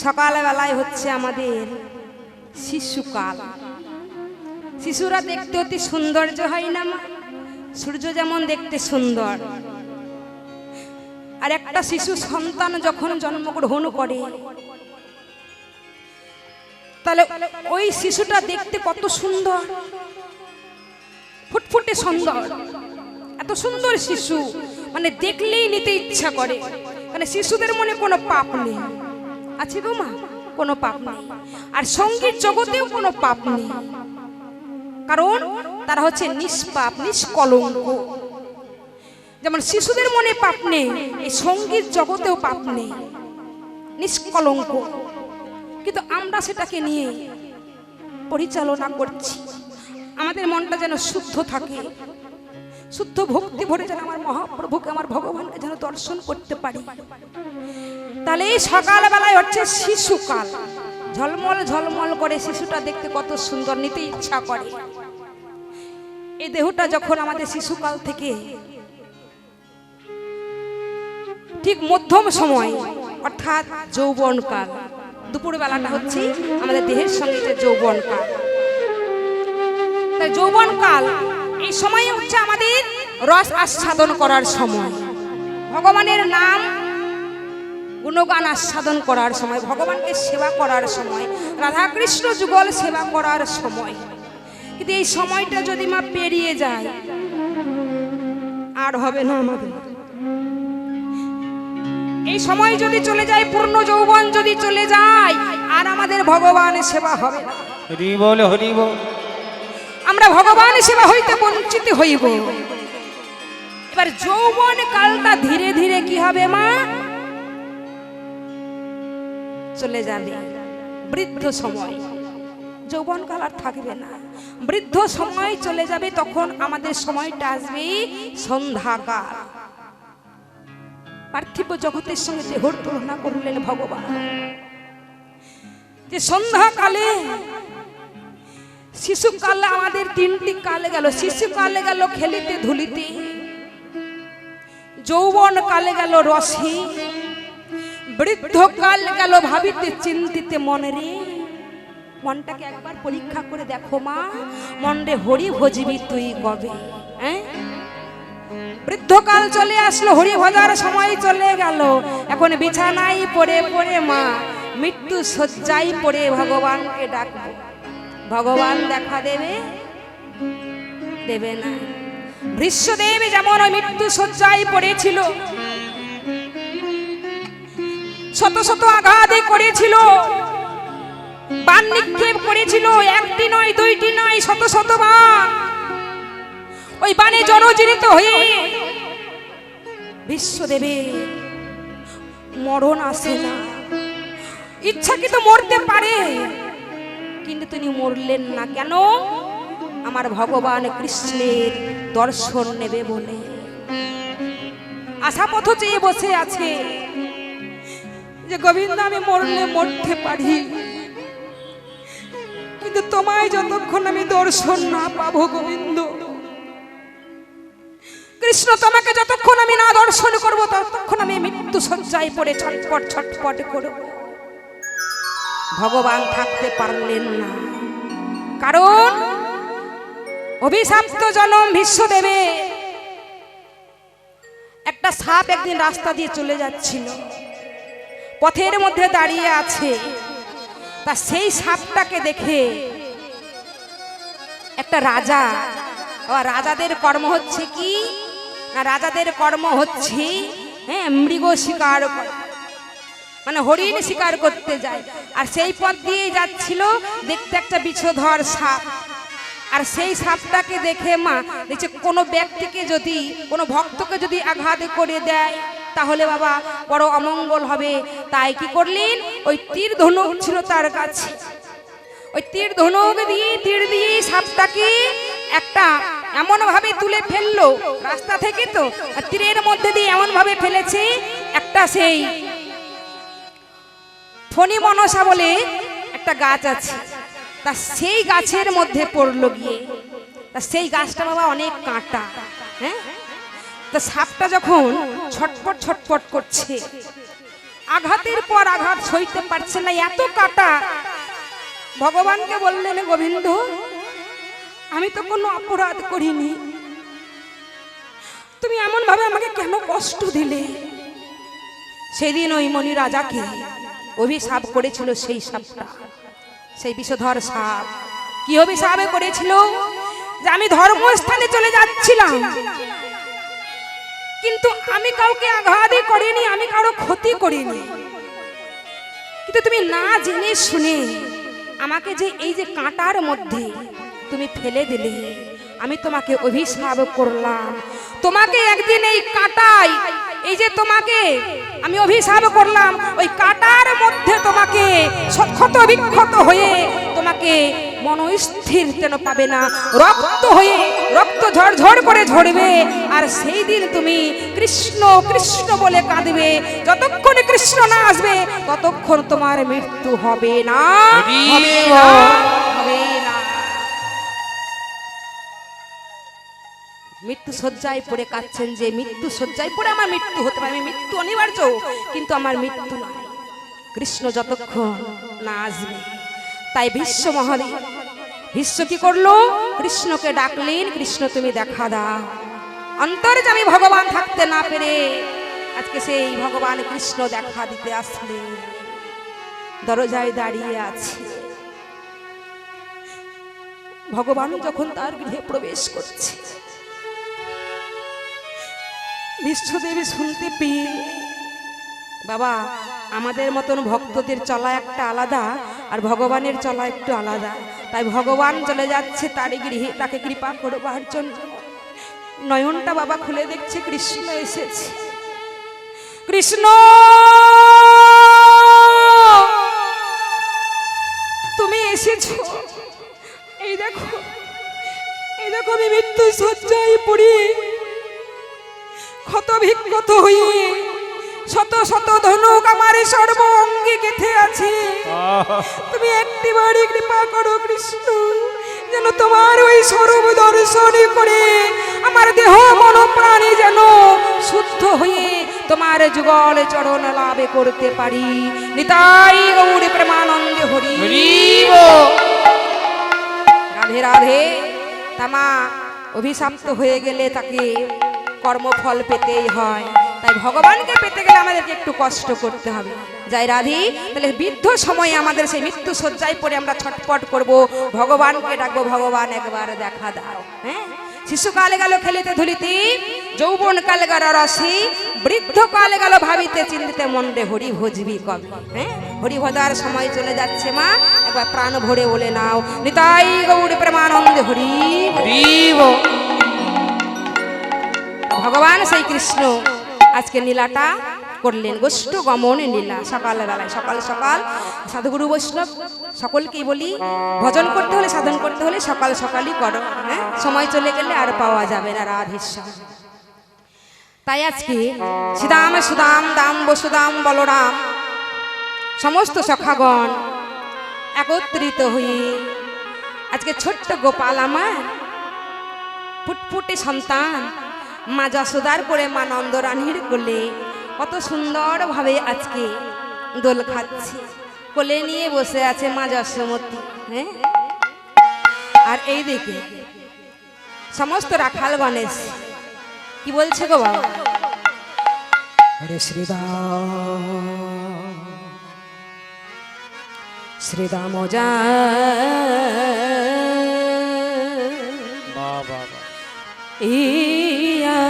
সকালবেলায় হচ্ছে আমাদের শিশুকাল। শিশুরা দেখতে অতি সৌন্দর্য হয় না মা? সূর্য যেমন দেখতে সুন্দর, আর একটা শিশু সন্তান যখন জন্মগ্রহণ করে তাহলে ওই শিশুটা দেখতে কত সুন্দর, ফুটফুটে সুন্দর, এত সুন্দর শিশু মানে দেখলেই নিতে ইচ্ছা করে। মানে শিশুদের মনে কোনো পাপ নেই, আছে গো মা? কোনো পাপ নেই। আর সঙ্গীত জগতেও কোনো পাপ নেই, কারণ তারা হচ্ছে নিষ্পাপ, নিষ্কলঙ্ক। যেমন শিশুদের মনে পাপ নেই, এই সঙ্গীত জগতেও পাপ নেই, নিষ্কলঙ্ক। কিন্তু আমরা সেটাকে নিয়ে পরিচালনা করছি। আমাদের মনটা যেন শুদ্ধ থাকে, শুদ্ধ ভক্তি ভরে যেন আমার মহাপ্রভুকে, আমার ভগবানকে যেন দর্শন করতে পারি। তাহলে এই সকালবেলায় হচ্ছে শিশুকাল, ঝলমল ঝলমল করে শিশুটা দেখতে কত সুন্দর, নিতে ইচ্ছা করে। এই দেহটা যখন আমাদের শিশুকাল থেকে ঠিক মধ্যম সময় অর্থাৎ যৌবনকাল, দুপুর বেলাটা হচ্ছে আমাদের দেহের সঙ্গে যে যৌবনকাল। তাই যৌবনকাল এই সময় হচ্ছে আমাদের রস আস্বাদন করার সময়, ভগবানের নাম গুণগান আস্বাদন করার সময়, ভগবানকে সেবা করার সময়, রাধাকৃষ্ণ যুগল সেবা করার সময়। কিন্তু এই সময়টা যদি মা পেরিয়ে যায় আর হবে না আমাদের। এই সময় যদি চলে যায়, পূর্ণ যৌবন যদি চলে যায়, আর আমাদের ভগবানের সেবা হবে না। হরি বল, হরি বল। আমরা ভগবানের সেবা হইতে বঞ্চিত হইব। এবার যৌবন কালটা ধীরে ধীরে কি হবে মা? চলে যাবে। বৃদ্ধ সময়, যৌবন কাল আর থাকবে না, বৃদ্ধ সময় চলে যাবে। তখন আমাদের সময়টা আসবে সন্ধ্যাকাল। পার্থিব জগতের সঙ্গে দেহর তুলনা করলেন ভগবান, যে সন্ধ্যাকালে, শিশুকালে আমাদের তিনটি কালে গেল। শিশুকালে গেল খেলিতে ধুলিতে, যৌবন কালে গেল রসে, বৃদ্ধ কাল গেল ভাবিতে চিন্তিতে মনে রে। মনটাকে একবার পরীক্ষা করে দেখো মা, মন রে হরি ভজিবি তুই কবে? বৃদ্ধকাল চলে আসলো, হরি ভজার সময় চলে গেল। এখন বিছানায় পড়ে পড়ে মা, মৃত্যু শয্যায় পড়ে ভগবানকে ডাকবো। ভগবান দেখা দেবে? দেবে না। ভৃষ্যদেব যেমন ওই মৃত্যু শয্যায় পড়েছিল, শত শত আঘাতে করেছিল, বাণ নিক্ষেপ করেছিল, একটি নয় দুইটি নয়, শত শত বার। ওই বাণে জর্জরিত হয়ে বিশ্বদেবের মরণ আসে না। ইচ্ছাকৃত মরতে পারে, কিন্তু তিনি মরলেন না। কেন? আমার ভগবান কৃষ্ণের দর্শন নেবে বলে আশা পথ চেয়ে বসে আছে যে গোবিন্দ আমি মরলে মরতে পারি, কিন্তু তোমায় যতক্ষণ আমি দর্শন না পাবো গোবিন্দ, কৃষ্ণ তোমাকে যতক্ষণ আমি না দর্শন করব, ততক্ষণ আমি মৃত্যু শয্যায় পড়ে ছটপট ছটপট করব। ভগবান থাকতে পারলেন না, কারণ অভিশাপ্ত জনম ভীষ্মদেবে। একটা সাপ একদিন রাস্তা দিয়ে চলে যাচ্ছিল, পথের মধ্যে দাঁড়িয়ে আছে। তা সেই সাপটাকে দেখে একটা রাজা, রাজাদের কর্ম হচ্ছে কি না, রাজাদের কর্ম হচ্ছে মৃগ শিকার, মানে হরিণ শিকার করতে যায়। আর সেই পথ দিয়ে যাচ্ছিল, দেখতে একটা বিষধর সাপ। আর সেই সাপটাকে দেখে মা দেখছে কোনো ব্যক্তিকে যদি, কোনো ভক্তকে যদি আঘাত করে দেয় তাহলে বাবা বড় অমঙ্গল হবে। তাই কি করলেন, ওই তীর ধনুক ছিল তার কাছে, ওই তীর ধনুক দিয়ে তীর দিয়ে সাপটাকে একটা এমন ভাবে তুলে ফেললো রাস্তা থেকে, তো তীরের মধ্যে দিয়ে এমন ভাবে ফেলেছে, একটা সেই ফণি মনসা বলে একটা গাছ আছে, তা সেই গাছের মধ্যে পড়লো গিয়ে। তা সেই গাছটা বাবা অনেক কাঁটা। তা সাপটা যখন ছটপট ছটপট করছে, আঘাতের পর আঘাত সইতে পারছে না, এত কাটা। ভগবানকে বললেন, গোবিন্দ আমি তো কোনো অপরাধ করিনি, তুমি এমন ভাবে আমাকে কেন কষ্ট দিলে? সেদিন ওই মণি রাজাকে অভিশাপ করেছিল সেই সাপটা, সেই বিষধর সাপ। কি অভিশাপ করেছিল? যে আমি ধর্মস্থানে চলে যাচ্ছিলাম, কিন্তু আমি কাউকে আঘাতই করিনি, আমি কারো ক্ষতি করিনি, কিন্তু তুমি না জেনে শুনে আমাকে যে এই যে কাঁটার মধ্যে তুমি ফেলে দিলে, আমি তোমাকে অভিশাপ করলাম। তোমাকে একদিন এই কাঁটায়, এই যে তোমাকে আমি অভিশাপ করলাম, ওই কাঁটার মধ্যে তোমাকে ক্ষত বিক্ষত হয়ে তোমাকে মনস্থির যেন পাবে না, রক্ত হয়ে রক্ত ঝরঝর করে ঝরবে। আর সেই দিন তুমি কৃষ্ণ কৃষ্ণ বলে কাঁদবে। যতক্ষণ কৃষ্ণ না আসবে ততক্ষণ তোমার মৃত্যু হবে না, হবে না, হবে না। মৃত্যু শয্যায় পড়ে কাঁদছেন যে মৃত্যু শয্যায় পড়ে আমার মৃত্যু হতে পারে, আমি মৃত্যু অনিবার্য, কিন্তু আমার মৃত্যু নয় কৃষ্ণ যতক্ষণ না আসবে। তাই ভীষ্ম মহাদেব, ভীষ্ম কি করলো? কৃষ্ণকে ডাকলেন, কৃষ্ণ তুমি দেখা দাও। অন্তর্যামী ভগবান থাকতে না পেরে আজকে সেই ভগবান কৃষ্ণ দেখা দিতে আসলেন, দরজায় দাঁড়িয়ে আছে। ভগবান যখন তার গৃহে প্রবেশ করছে, বিষ্ণুদেবী শুনতে পেয়ে, বাবা আমাদের মতন ভক্তদের চলা একটা আলাদা, আর ভগবানের চলা একটু আলাদা। তাই ভগবান চলে যাচ্ছে তার গৃহে তাকে কৃপা করবার জন্য। নয়নটা বাবা খুলে দেখছে কৃষ্ণ এসেছে। কৃষ্ণ তুমি এসেছো, এই দেখো, এই দেখো আমি মৃত্যু শয্যায় পড়ি, ক্ষত বিক্ষত হয়ে শত শত ধনুক আমার সর্ব অঙ্গে গেঁথে আছে। তুমি একটিবারই কৃপা করো কৃষ্ণ, যেন তোমার ওই স্বরূপ দর্শন করে আমার দেহ মন প্রাণে যেন শুদ্ধ হয়ে তোমার যুগল চরণ লাভ করতে পারি। নিতাই গৌর প্রেমানন্দে হরি রাধে রাধে। তামা অভিশপ্ত হয়ে গেলে তাকে কর্মফল পেতেই হয়, তাই ভগবানকে পেতে গেলে আমাদেরকে একটু কষ্ট করতে হবে। যাই রাধি, তাহলে বৃদ্ধ সময়ে আমাদের সেই মৃত্যু শয্যায় পড়ে আমরা ছটপট করব, ভগবানকে ডাকবো, ভগবান একবার দেখা দাও। হ্যাঁ, শিশুকালে গেল খেলিতে ধুলিতে, যৌবন কালে গেল রসে, বৃদ্ধ কালে গেল ভাবিতে চিন্তিতে, মন্ডে হরি ভজবি কবে। হ্যাঁ, হরি ভজার সময় চলে যাচ্ছে মা, একবার প্রাণ ভরে বলে নাও নিতাই গৌর প্রেমানন্দে হরি হরি। ভগবান সেই কৃষ্ণ আজকে লীলাটা করলেন, গোষ্ঠ গমন লীলা। সকালবেলায় সকাল সকাল সাধুগুরু বৈষ্ণব সকলকেই বলি, ভজন করতে হলে সাধন করতে হলে সকাল সকালই করো। হ্যাঁ, সময় চলে গেলে আর পাওয়া যাবে না রাধেশ্বর। তাই আজকে শ্রীদাম সুদাম দাম বসুদাম বলরাম সমস্ত সখাগণ একত্রিত হয়ে আজকে ছোট্ট গোপাল আমার ফুটফুটে সন্তান মা যশোদার করে মা নন্দরানীর কোলে কত সুন্দর ভাবে আজকে দোল খাচ্ছে, কোলে নিয়ে বসে আছে মা যশোমতী। হ্যাঁ, আর এই দিকে সমস্ত রাখাল গণেশ কি বলছে গো বাবা? হরে শ্রীরাম শ্রীরাম যা ইয়া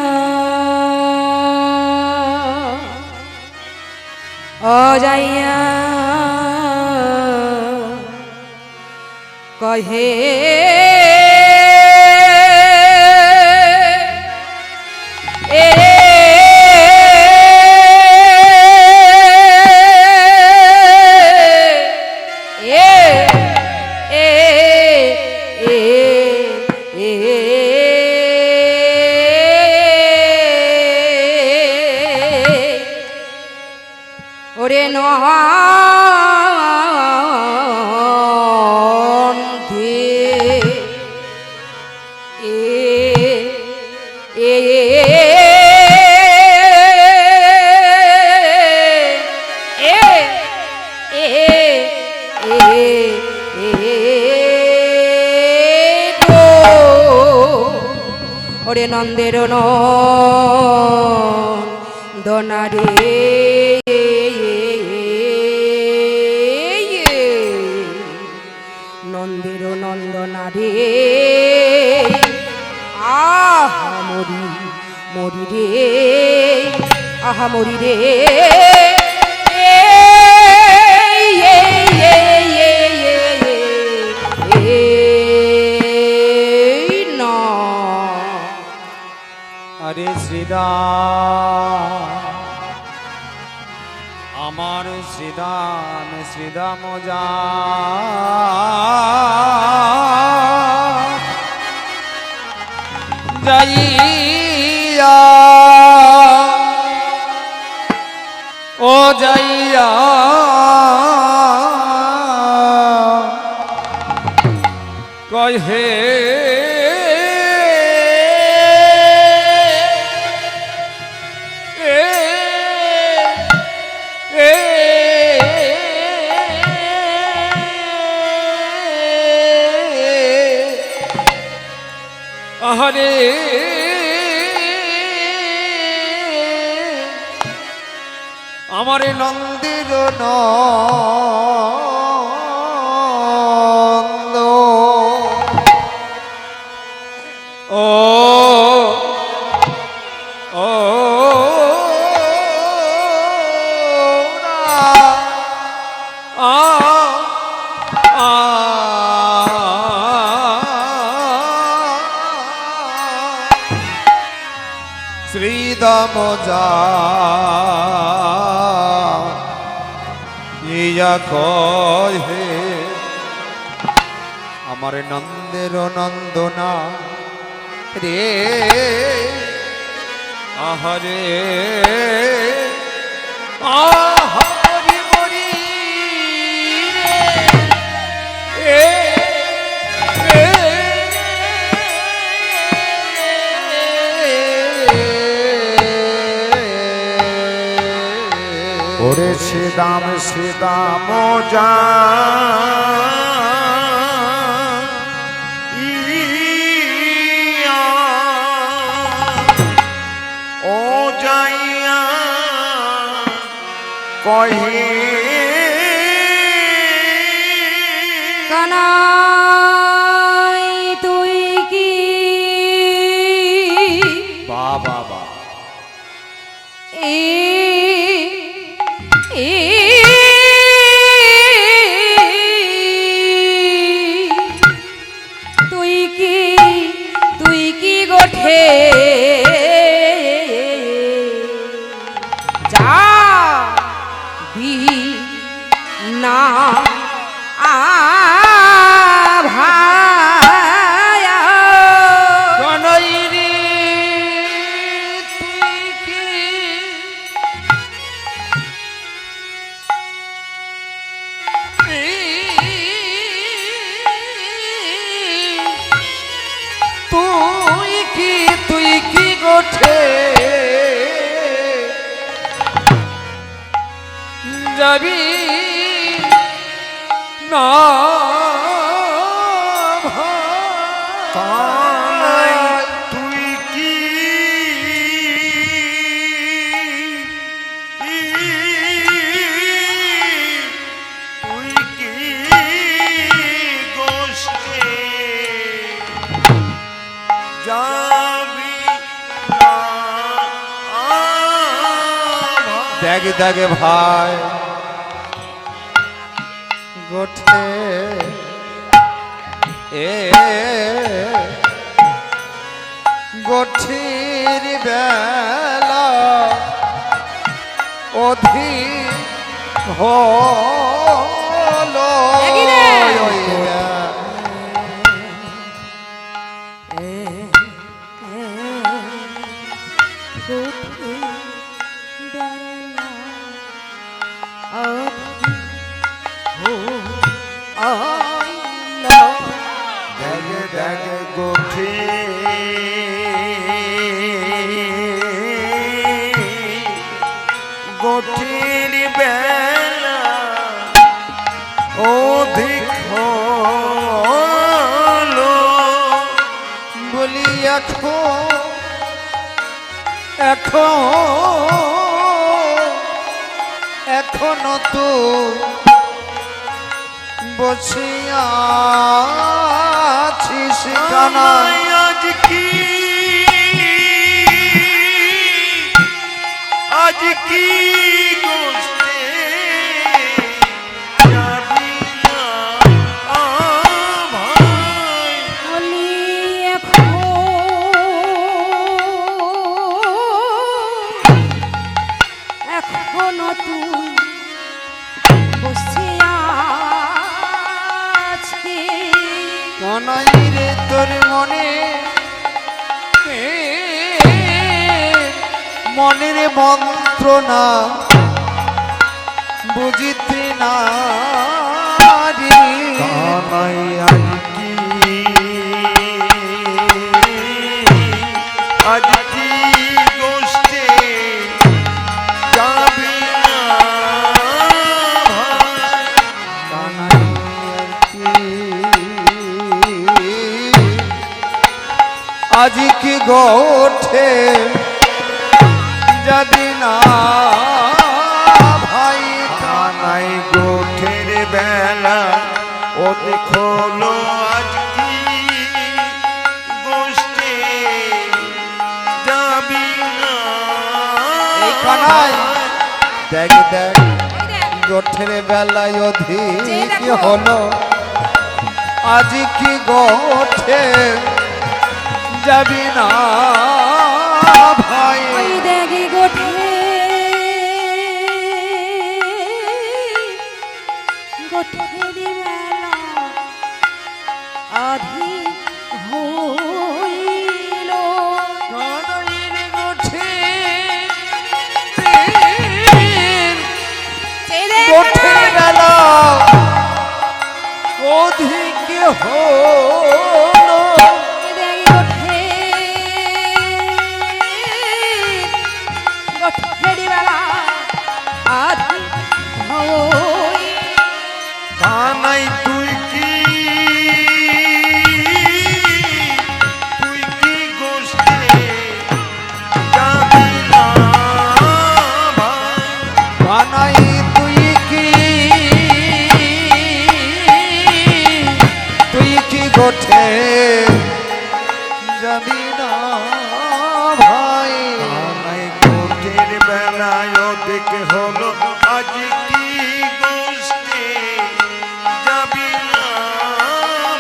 অজাইয়া কহে ওরে নন্দে এ গো ওরে নন্দের নন্দনারে নন্দের নন্দনারে আহা মরি মরি রে আহা মরি রে আরে শ্রীরাম আমার শ্রীরাম শ্রীরাম যা যাইয়া ও যাইয়া কহে আহারে আমার নন্দির নন্দ ও ও শ্রীদাম যা ইয়া কহে আমার নন্দের নন্দনা রে আহারে আহারি মরি রে ওরে শ্রীদাম শ্রীদাম যা ও যাইয়া কহে কানাই তুই কি বাবা তুই কি গোঠে যা বি না ভায়া কানাই রে তুই কি তুই কি গোঠে যাবি না তাই তুই কি তুই কি গোষ্ঠে যাবি না দেখ দেখ ভাই গোঠে এ গোঠির বেলা অধিক হলো গোঠে গোঠির বেলা অধিক হলো বলি এখনো তো বসিয়া আছিস কানাই আজ কি গোষ্ঠে যাবি না ভাই বলি এখনো তুই বসে আছিস। কানাই রে তোর মনের মন্ত্রণা বুঝিতে না রে। কানাই আজ কি গোষ্ঠে যাবি না ভাই কানাই আজ কি গোঠে যাবি না ভাই। কানাই গোঠের বেলা ও দেখলো আজ কি গোষ্ঠে যাবি না এই কানাই দেখ দেখ গোঠের বেলায় অধিক হলো আজ কি গোঠে যাবি না ভাই। ওই দেখি গোঠে গোঠের বেলা অধিক হইল। কানাইয়ের গোঠে সেই দেখ গোঠের কানাই। বেলা অধিক হলো ওই দেখি গোঠের বেলা অধিক হইল। কানাই তুই কি গোষ্ঠে যাবি না ভাই কানাই তুই কি গোঠে যাবি না ভাই। কানাই গোঠের বেলায় দেখে হলো আজ কি গোষ্ঠে যাবি না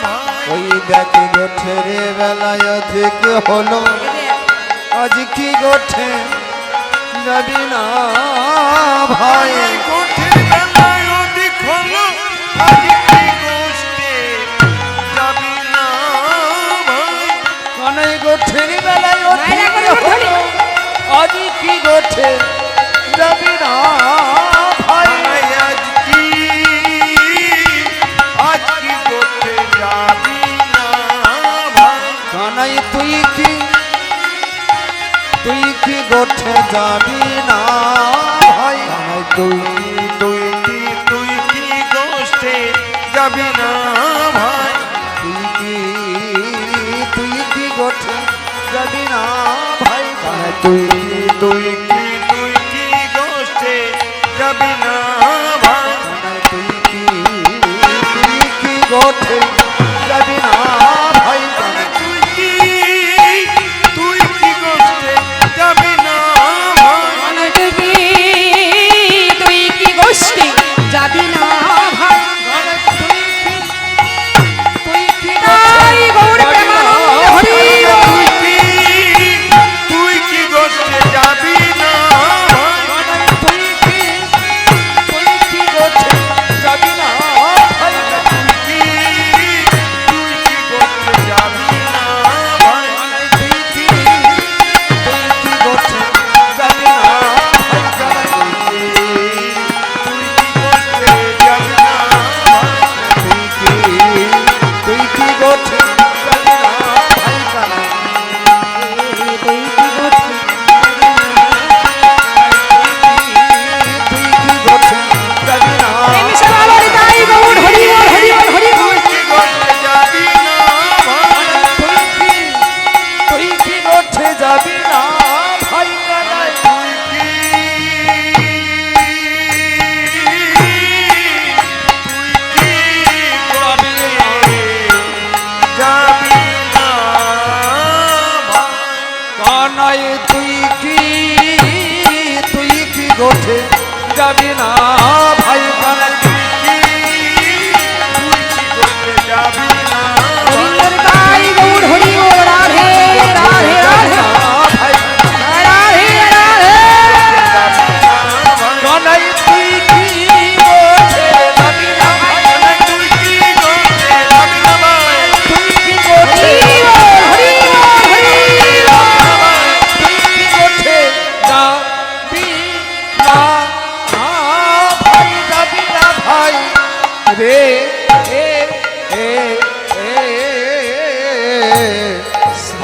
ভাই ওই দেখ গোঠের বেলায় অধিক হলো আজ কি গোঠে যাবি না ভাই। কানাই গোঠের বেলায় অধিক হলো আজ কি গোষ্ঠে যাবি না ভাই কানাই গোঠের বেলায় অধিক নাইরা করে হলো আজ কি গোঠে যাবি না ভাই। কানাই আজ কি গোঠে যাবি না ভাই কানাই তুই কি গোঠে যাবি না ভাই। কানাই তুই কি গোষ্ঠে যাবি না ভাই তুই কি গোঠে যাবি না ভাই। কানাই তুই কি গোষ্ঠে যাবি না ভাই কানাই তুই কি গোঠে যাবি না ভাই। কানাই তুই কি গোষ্ঠে যাবি না ভাই মানে তুই কি গোষ্ঠী যাবি না ভাই। কানাই তুই কি তাই গৌর প্রেমানন্দ হরি তুই কি গোষ্ঠে যাবি না ভাই কানাই তুই কি গোঠে যাবি না ভাই। তুই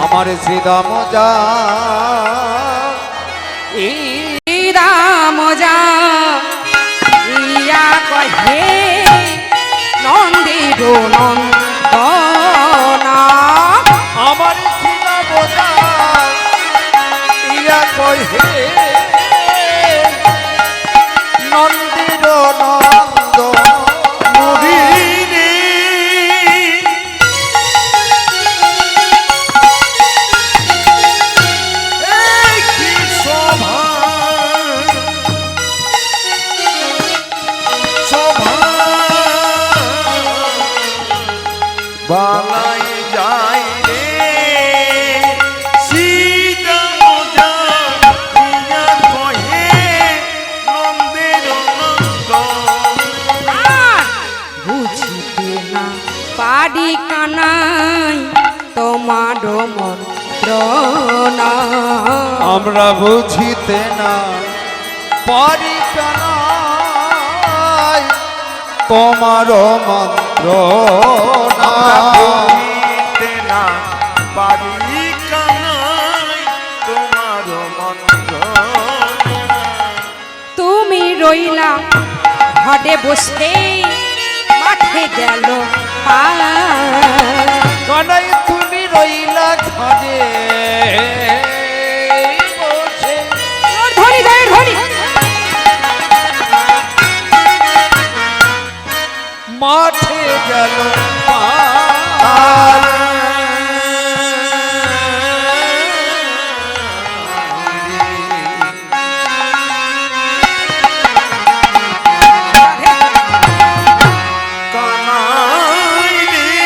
আমার শ্রীদাম যা রাম যা ইয়া কহে নন্দির নন্দনা আমার শ্রীদাম যা ইয়া কহে নন্দির নন্দ মোহিনী এই কি শোভা শোভা বালাই যায় রে সীতা মজা প্রিয়া কহে নন্দের নন্দ আর বুঝিতে না পারি কানাই তোমার মন্ত্রণা আমরা বুঝিতে না পারি কানাই তোমার মন্ত্র বলিতে না পারি কানাই তোমার মন্ত্র তুমি রইলা ঘরে বসে মাঠে গেল পা কানাই তুমি রইলা ঘরে বসে ধরি ধরি ধরি মাঠে গেল আর কানাই রে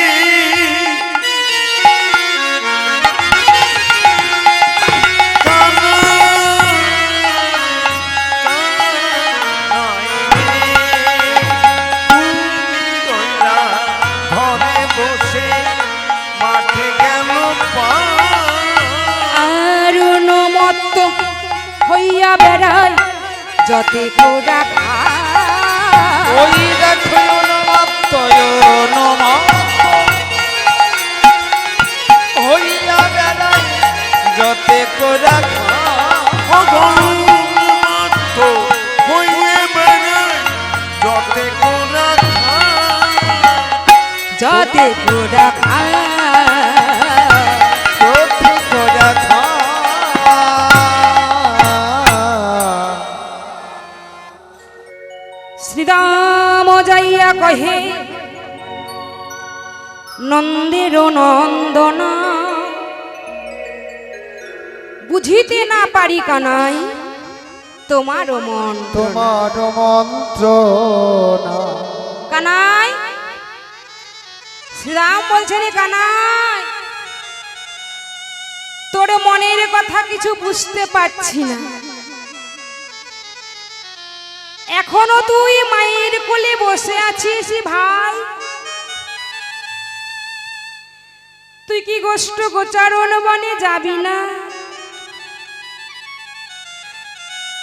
ঘরে বসে মাঠে গেল আর মত হইয়া বেড়াই যতে কোরা ওই দেখো নমাত্তয় নমা হইয়া বেড়াই যতে কোরা অগণমাত্র হইয়ে বেড়ায় যতে কোনা যতে কোরা যতে কোরা শ্রীরাম যাইয়া কহে নন্দের নন্দনা বুঝিতে না পারি কানাই তোমার মন তোমার মন্ত্র না কানাই শ্রীরাম বলছেন কানাই তোর মনের কথা কিছু বুঝতে পারছি না এখনো তুই মায়ের কোলে বসে আছিস ভাই তুই কি গোষ্ঠ গোচারণ বনে যাবি না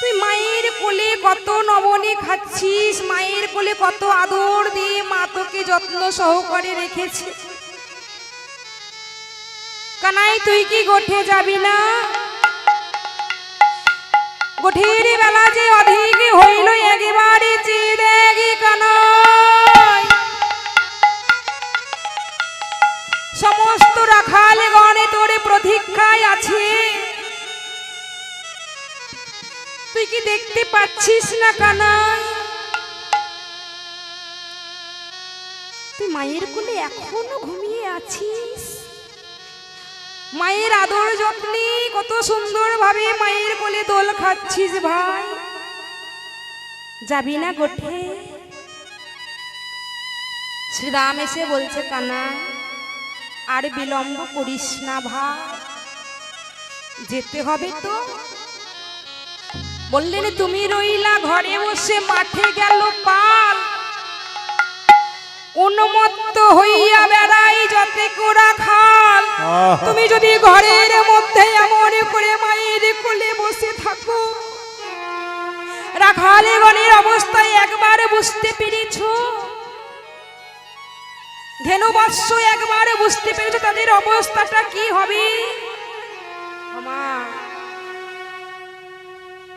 তুই মায়ের কোলে কত নবনী খাচ্ছিস মায়ের কোলে কত আদর দিয়ে মা তোকে যত্ন সহকারে রেখেছে কানাই তুই কি গোঠে যাবি না গোঠের বেলা যে অধিক হইল একবারে চেয়ে দেখি কানাই সমস্ত রাখাল গণে তোরে প্রতীক্ষায় আছে তুই কি দেখতে পাচ্ছিস না কানাই তুই মায়ের কোলে এখনো ঘুমিয়ে আছিস মায়ের আদর যত্নে কত সুন্দর ভাবে মায়ের কোলে দোল খাচ্ছিস ভাই যাবি না গোঠে শ্রীরাম এসে বলছে কানা আর বিলম্ব করিস না ভাই যেতে হবে তো বললেন তুমি রইলা ঘরে বসে মাঠে গেল পাল উন্মত্ত হইয়া বেড়াই যতে কোরা খাল তুমি যদি ঘরের মধ্যে এমন করে মায়ের কোলে বসে থাকো রাখালে গণের অবস্থায় একবার বুঝতে পেরেছো ধেনু বৎস একবারে বুঝতে পেরেছে তাদের অবস্থাটা কি হবে। আমার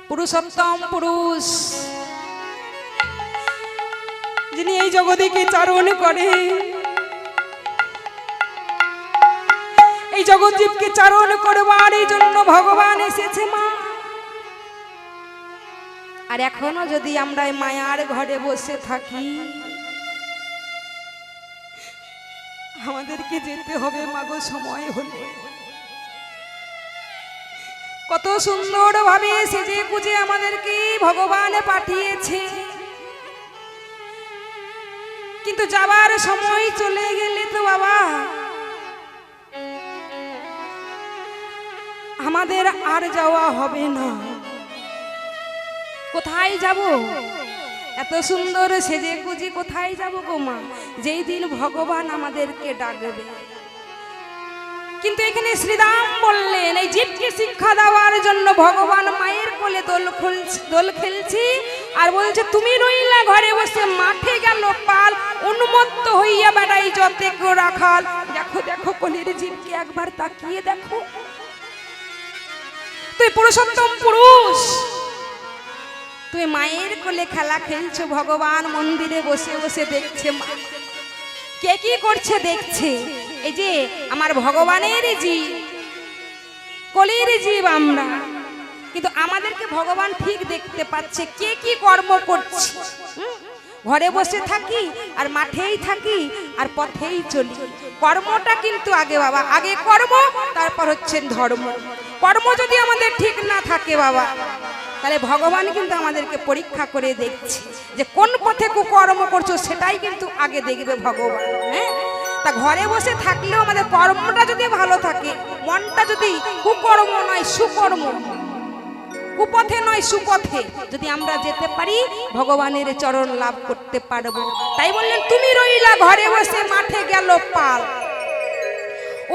পুরুষোত্তম পুরুষ যিনি এই জগৎকে চারণ করে, এই জগৎ জীবকে চারণ করবার এই জন্য ভগবান এসেছে মা। আর এখনো যদি আমরা এই মায়ার ঘরে বসে থাকি, আমাদেরকে যেতে হবে মাগো সময় হলে। কত সুন্দর ভাবে সেজে গুজে আমাদেরকে ভগবান পাঠিয়েছে, কিন্তু যাবার সময় চলে গেলে তো বাবা আমাদের আর যাওয়া হবে না। কোথায় যাব? এত সুন্দর সেজে গুজে কোথায় যাব গো মা, যেই দিন ভগবান আমাদেরকে ডাকবে। কিন্তু এখানে শ্রীরাম বললেন এই জীবকে শিক্ষা দেওয়ার জন্য ভগবান মায়ের কোলে দোল খেলছি আর বলছে তুমি রইলা ঘরে বসে, মাঠে গেল পাল, উন্মত্ত হইয়া বেড়াই যতে কো রাখাল। দেখো দেখো কোলের জীবকে একবার তাকিয়ে দেখো, তুই পুরুষোত্তম পুরুষ, তুই মায়ের কোলে খেলা খেলছো, ভগবান মন্দিরে বসে বসে দেখছে মা। কে কি করছে দেখছে। এই যে আমার ভগবানের জীব, কলির জীব আমরা, কিন্তু আমাদেরকে ভগবান ঠিক দেখতে পাচ্ছে কে কি কর্ম করছে। ঘরে বসে থাকি আর মাঠেই থাকি আর পথেই চলি, কর্মটা কিন্তু আগে বাবা, আগে কর্ম তারপর হচ্ছে ধর্ম। কর্ম যদি আমাদের ঠিক না থাকে বাবা, তাহলে ভগবান কিন্তু আমাদেরকে পরীক্ষা করে দেখছে যে কোন পথে কুকর্ম করছো, সেটাই কিন্তু আগে দেখবে ভগবান। হ্যাঁ, তা ঘরে বসে থাকলেও আমাদের কর্মটা যদি ভালো থাকে, মনটা যদি কুকর্ম নয় সুকর্ম, কুপথে নয় সুপথে যদি আমরা যেতে পারি, ভগবানের চরণ লাভ করতে পারবো। তাই বললেন তুমি রইলা ঘরে বসে, মাঠে গেল পাল,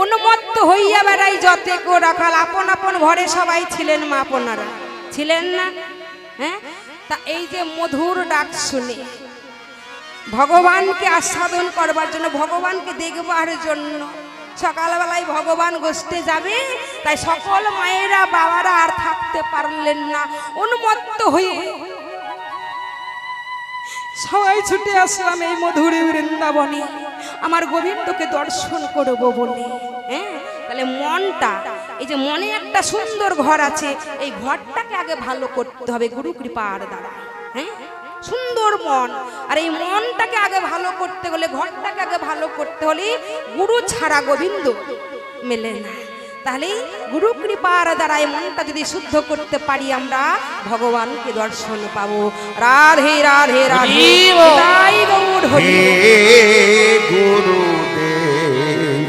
উন্মত্ত হইয়া বেড়াই যতে কো রাখাল। আপন আপন ঘরে সবাই ছিলেন মা, আপনারা ছিলেন না? হ্যাঁ, তা এই যে মধুর ডাক শুনে ভগবানকে আস্বাদন করবার জন্য, ভগবানকে দেখবার জন্য সকালবেলায় ভগবান গোষ্ঠে যাবে, তাই সকল মায়েরা বাবারা আর থাকতে পারলেন না, উন্মত্ত হয়ে সবাই ছুটে আসলাম এই মধুর বৃন্দাবনে আমার গোবিন্দকে দর্শন করব বলে। হ্যাঁ, তাহলে মনটা, এই যে মনে একটা সুন্দর ঘর আছে, এই ঘরটাকে আগে ভালো করতে হবে গুরু কৃপার দ্বারা। হ্যাঁ, সুন্দর মন, আর এই মনটাকে আগে ভালো করতে হলে, ঘরটাকে আগে ভালো করতে হলে গুরু ছাড়া গোবিন্দ মেলে না। তাহলে গুরু কৃপার দ্বারা এই মনটা যদি শুদ্ধ করতে পারি, আমরা ভগবানকে দর্শন পাবো। রাধে রাধে রাধে, তাই গৌর হরি। গুরুদেব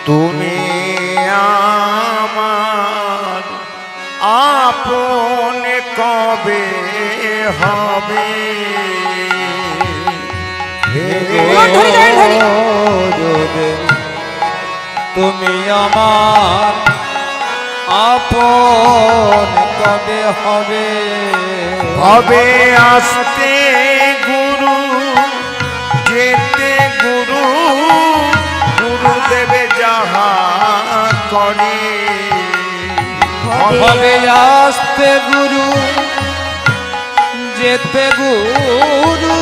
তুমি আমার আপন কবে হবে, তুমি আমার আপন কবে হবে। কবে আসতে গুরু, যেতে গুরু, গুরুদেবে যাহা করে। কবে আসতে গুরু, যেতে গুরু,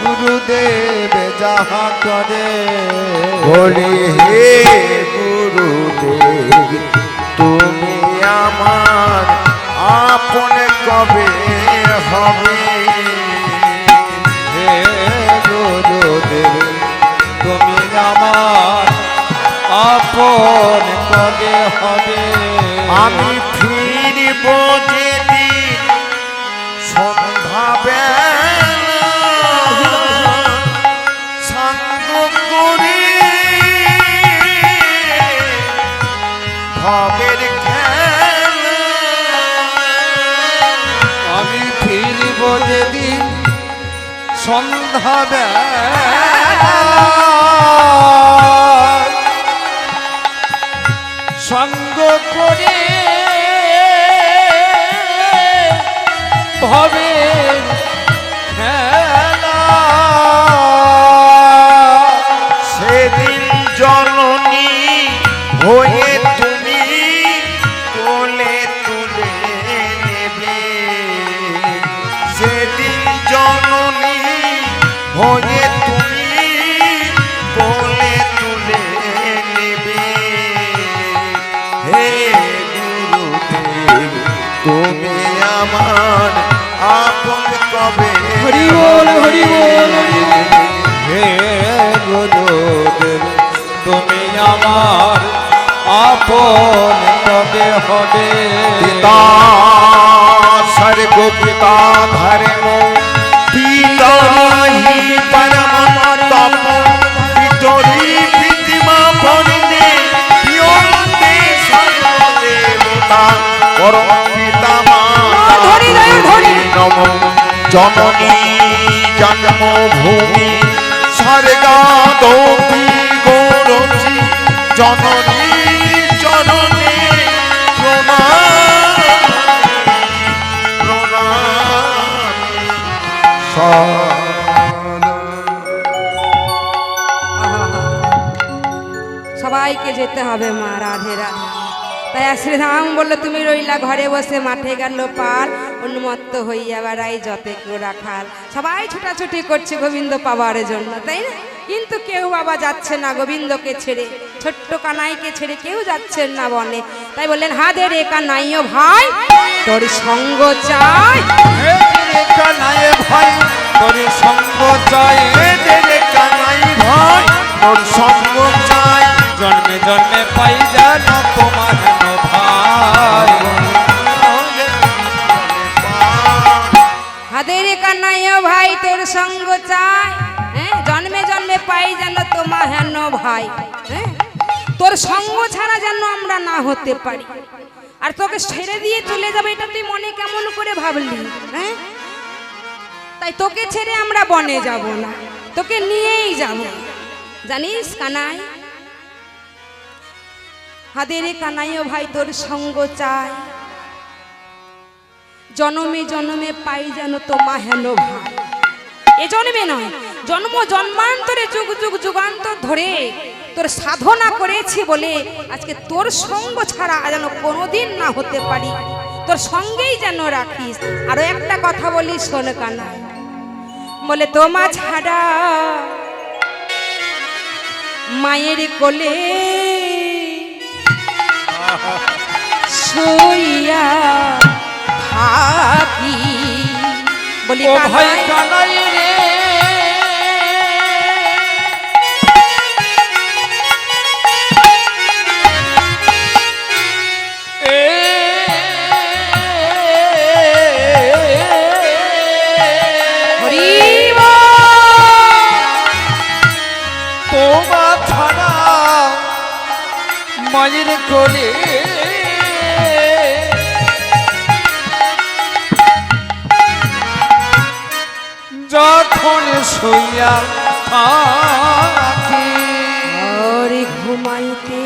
গুরুদেব যাহা করে। বলি হে গুরুদেব তুমি আমার আপন কবে হবে। হে গুরুদেব তুমি আমার আপন কবে হবে। আমি ফিরব যেদিন সন্ধ্যাবেলা, সঙ্গ করে ভবের খেলা। আমি ফিরব যেদিন সন্ধ্যাবেলা, সঙ্গ করে ভবে খেলা। হয়ে তুমি বলে তুলে নেবে হে গুরুদেব তুমি আমার আপন কবে হরি বল হরি বল হে গুরুদেব তুমি আমার আপন কবে হবে পিতা স্বর্গ পিতা ধর্ম পিতা হি পরম তপ পিতরি পিতৃমা বন্দে প্রিয়ন্তে সর্বদেবতা পরম পিতা ধরি, ধরি, ধরি। নম জননী জন্মভূমি স্বর্গাদপি গৌরবী জননী চরণে প্রণাম সবাইকে যেতে হবে মা, রাধে রাধে। তাই শ্রীরাম বললো তুমি রইলা ঘরে বসে, মাঠে গেল পার উন্মত্ত হইয়া বেড়াই যতে কেউ রাখাল। সবাই ছুটাছুটি করছে গোবিন্দ পাওয়ার জন্য, তাই না? কিন্তু কেউ বাবা যাচ্ছে না গোবিন্দকে ছেড়ে, ছোট্ট কানাইকে ছেড়ে কেউ যাচ্ছেন না বনে। তাই বললেন হাদে রে কানাইও ভাই তোর সঙ্গ চাই, কানাই ভাই তোর সঙ্গ চাই, রে কানাই ভাই তোর সঙ্গ চাই, জন্মে জন্মে পাই যেন তোমার ভাই। হাদে রে কানাইও ভাই তোর সঙ্গ চাই, হ্যাঁ জন্মে জন্মে পাই যেন তোমার হেন ভাই, হ্যাঁ তোর সঙ্গ ছাড়া যেন আমরা না হতে পারি। আর তোকে ছেড়ে দিয়ে চলে যাবে এটা তুই মনে কেমন করে ভাবলি? হ্যাঁ তাই তোকে ছেড়ে আমরা বনে যাব না, তোকে নিয়েই যাব, জানিস কানাই। হাদে রে কানাইও ভাই তোর সঙ্গ চাই, জনমে জনমে পাই যেন তোমা হেন ভাই। এ জন্মে নয়, জন্ম জন্মান্তরে যুগ যুগ যুগান্তর ধরে তোর সাধনা করেছি বলে আজকে তোর সঙ্গ ছাড়া যেন কোনোদিন না হতে পারি, তোর সঙ্গেই যেন রাখিস। আরো একটা কথা বলি শোন কানাই, বলে তোমা ছাড়া মায়ের কোলে শুইয়া থাকি, বলি ও ভাই কানাই কানাই রে তোমা ছাড়া মায়ের কোলে যখন শুইয়া থাকি, ওরে ঘুমাইতে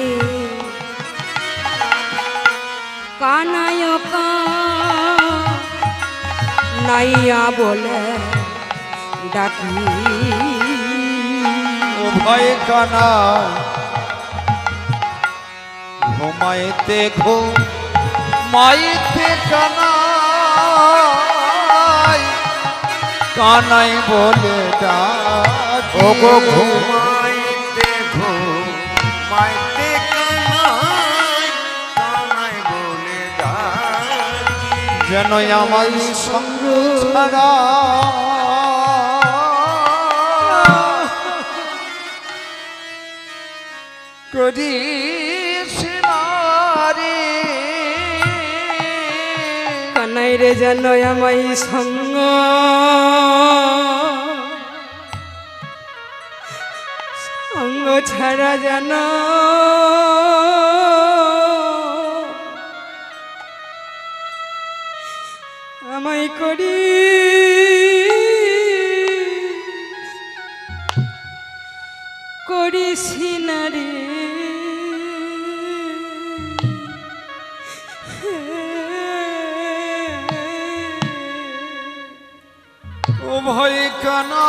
কানায় নাইয়া বলে ডাকি, ও ভাই কানা ঘুমাইতে ঘুমাইতে কানাই কানাই বলে ডাকি, ও গো ঘুমাইতে ঘুমাইতে কানাই কানাই বলে ডাকি, যেন আমার সঙ্গ ছাড়া করিস না রে, কানাই রে যেন আমায় সঙ্গ সঙ্গ ছাড়া যেন আমায় করি করিস না রে। ও ভাই কানা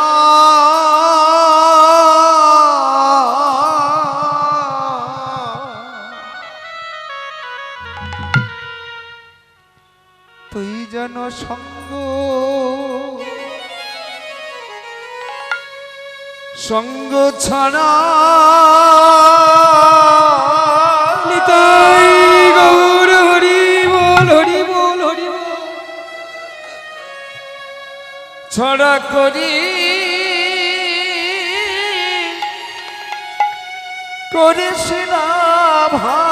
তুই যেন সঙ্গ সঙ্গ ছাড়া নিতাই গৌর হরি বল হরি বল হরি বল। ছড়া করি করিস না ভাই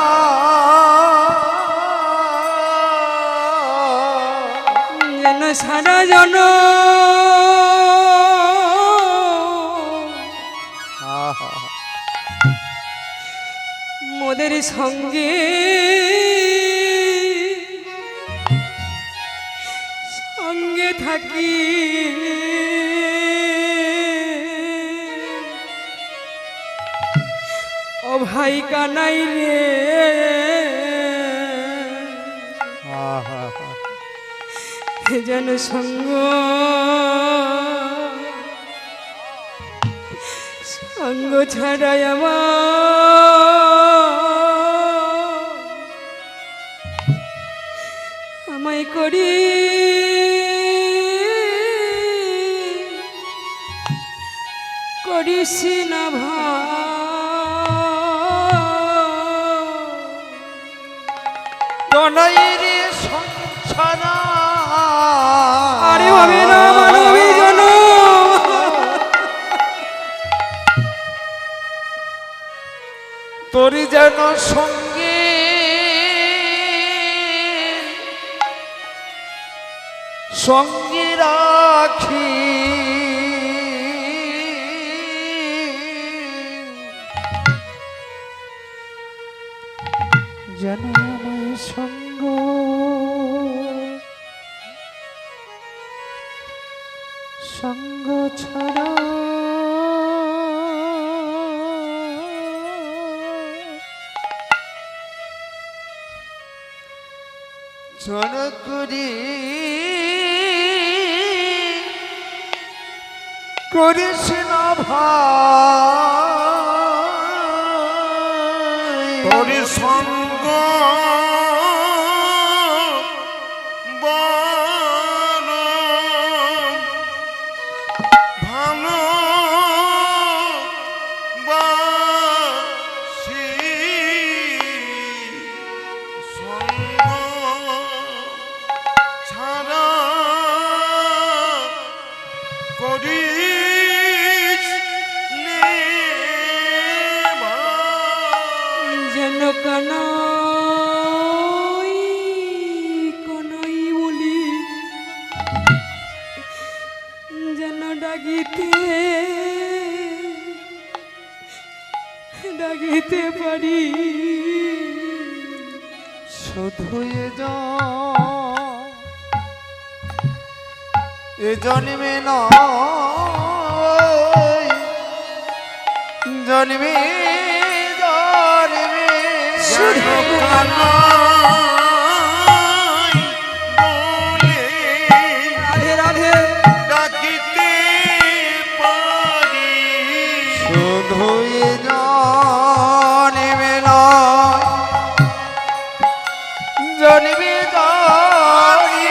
যেন সারা জন মোদের সঙ্গে সঙ্গে থাকি ও ভাই কানাই রে যেন সঙ্গ সঙ্গ ছাড়াই আমায় করি করিস না তনয়রে সংসারা আরে হবে না মানবী জন তোর যেন সঙ্গে সঙ্গে রাখি যেন আমায় সঙ্গ সঙ্গ ছাড়া জন করি করিস না ভাই তোর সঙ্গ বড় ভালো বাসি সঙ্গ ছাড়া করিস নে ভাই। যেন কানাই কানাই বলি যেন ডাকিতে ডাকিতে পারি শুধু এ জন্মে নয় জন্মে জন্মে শুধু কানাই বলে রাধে রাধে ডাকিতে পারি শুধু এ জন্মে নয় জন্মে জন্মে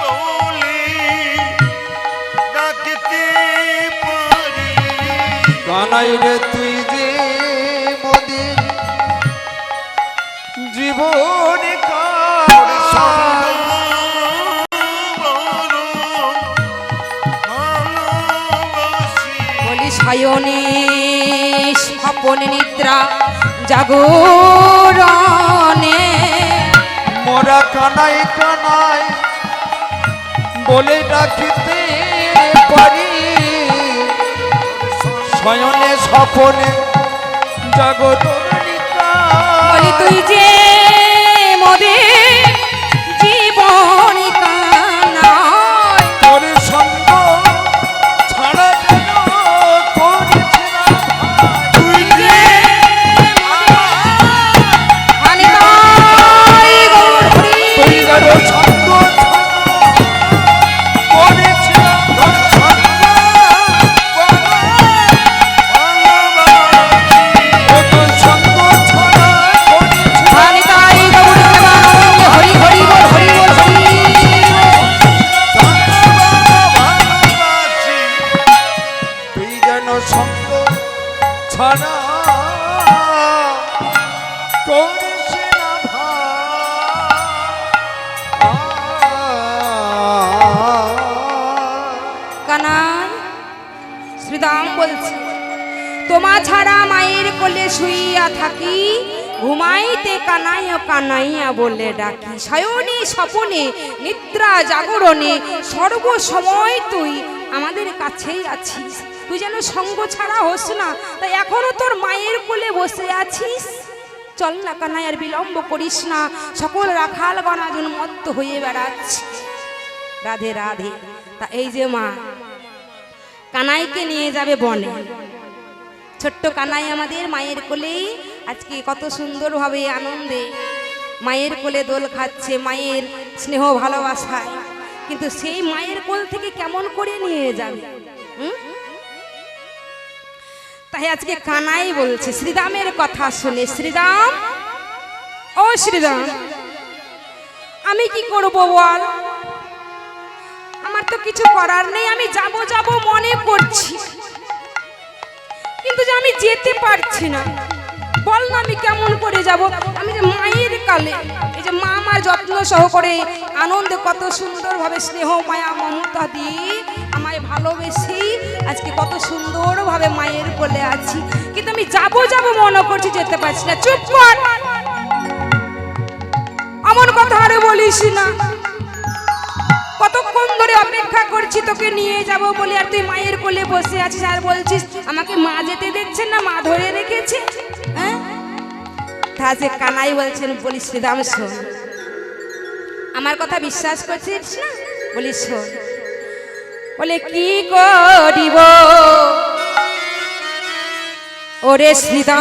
বলে ডাকিতে পারি কানাই রে তুই যে মোদের জীবন কার বলি সায়নে স্বপন নিদ্রা জাগরণে মোরা কানাই কানাই বলে ডাকিতে পারি শয়নে স্বপনে জাগরণ বলি তুই যে মোদের জীবন কানাই তোর সঙ্গ ছাড়া যেন করিস না তুই যে হানিতাই গৌর হরি তুই যেন সঙ্গ করিস না তোর সঙ্গ ছাড়া করিস না সঙ্গ ছাড়া করিস না ভাই। কানাই শ্রীদাম বলছে, তোমা ছাড়া মায়ের কোলে শুইয়া থাকি, ঘুমাইতে কানাইয়া কানাইয়া বলে ডাকি। শয়নে স্বপনে নিদ্রা জাগরণে সর্বসময় তুই আমাদের কাছেই আছিস। তুই যেন সঙ্গ ছাড়া হোস না, তাই এখনো তোর মায়ের কোলে বসে আছিস। চল না কানাই, আর বিলম্ব করিস না, সকল রাখাল গণাজন মত্ত হয়ে বেড়াচ্ছে। রাধে রাধে। তা এই যে মা কানাইকে নিয়ে যাবে বনে, ছোট্ট কানাই আমাদের মায়ের কোলে আজকে কত সুন্দরভাবে আনন্দে মায়ের কোলে দোল খাচ্ছে, মায়ের স্নেহ ভালোবাসায়। কিন্তু সেই মায়ের কোল থেকে কেমন করে নিয়ে যাবে? তাই আজকে কানাই বলছে শ্রীদামের কথা শুনে, শ্রীদাম, ও শ্রীদাম, আমি কি করব বল? আমার তো কিছু করার নেই, আমি যাব যাব মনে করছি, কিন্তু যে আমি যেতে পারছি না। বল না আমি কেমন করে যাব? আমি যে মায়ের কালে, এই যে মা আমার যত্ন সহকারে আনন্দে কত সুন্দরভাবে স্নেহ মায়া মমতা দিয়ে আমায় ভালোবেসে আজকে কত সুন্দরভাবে মায়ের কোলে আছি, কিন্তু আমি যাব যাব মনে করছি, যেতে পারছি না। চুপ কর, এমন কথা আরে বলিস না। কতক্ষণ ধরে অপেক্ষা করছি তোকে নিয়ে যাব বলে, আর তুই মায়ের কোলে বসে আছিস আর বলছিস আমাকে মা যেতে দিচ্ছেন না, মা ধরে রেখেছে। হ্যাঁ, তা যে কানাই বলছেন, বলিস শ্রীদাম শোন, আমার কথা বিশ্বাস করছিস না? বলিস শোন, বলে কি করিব ওরে শ্রীদাম,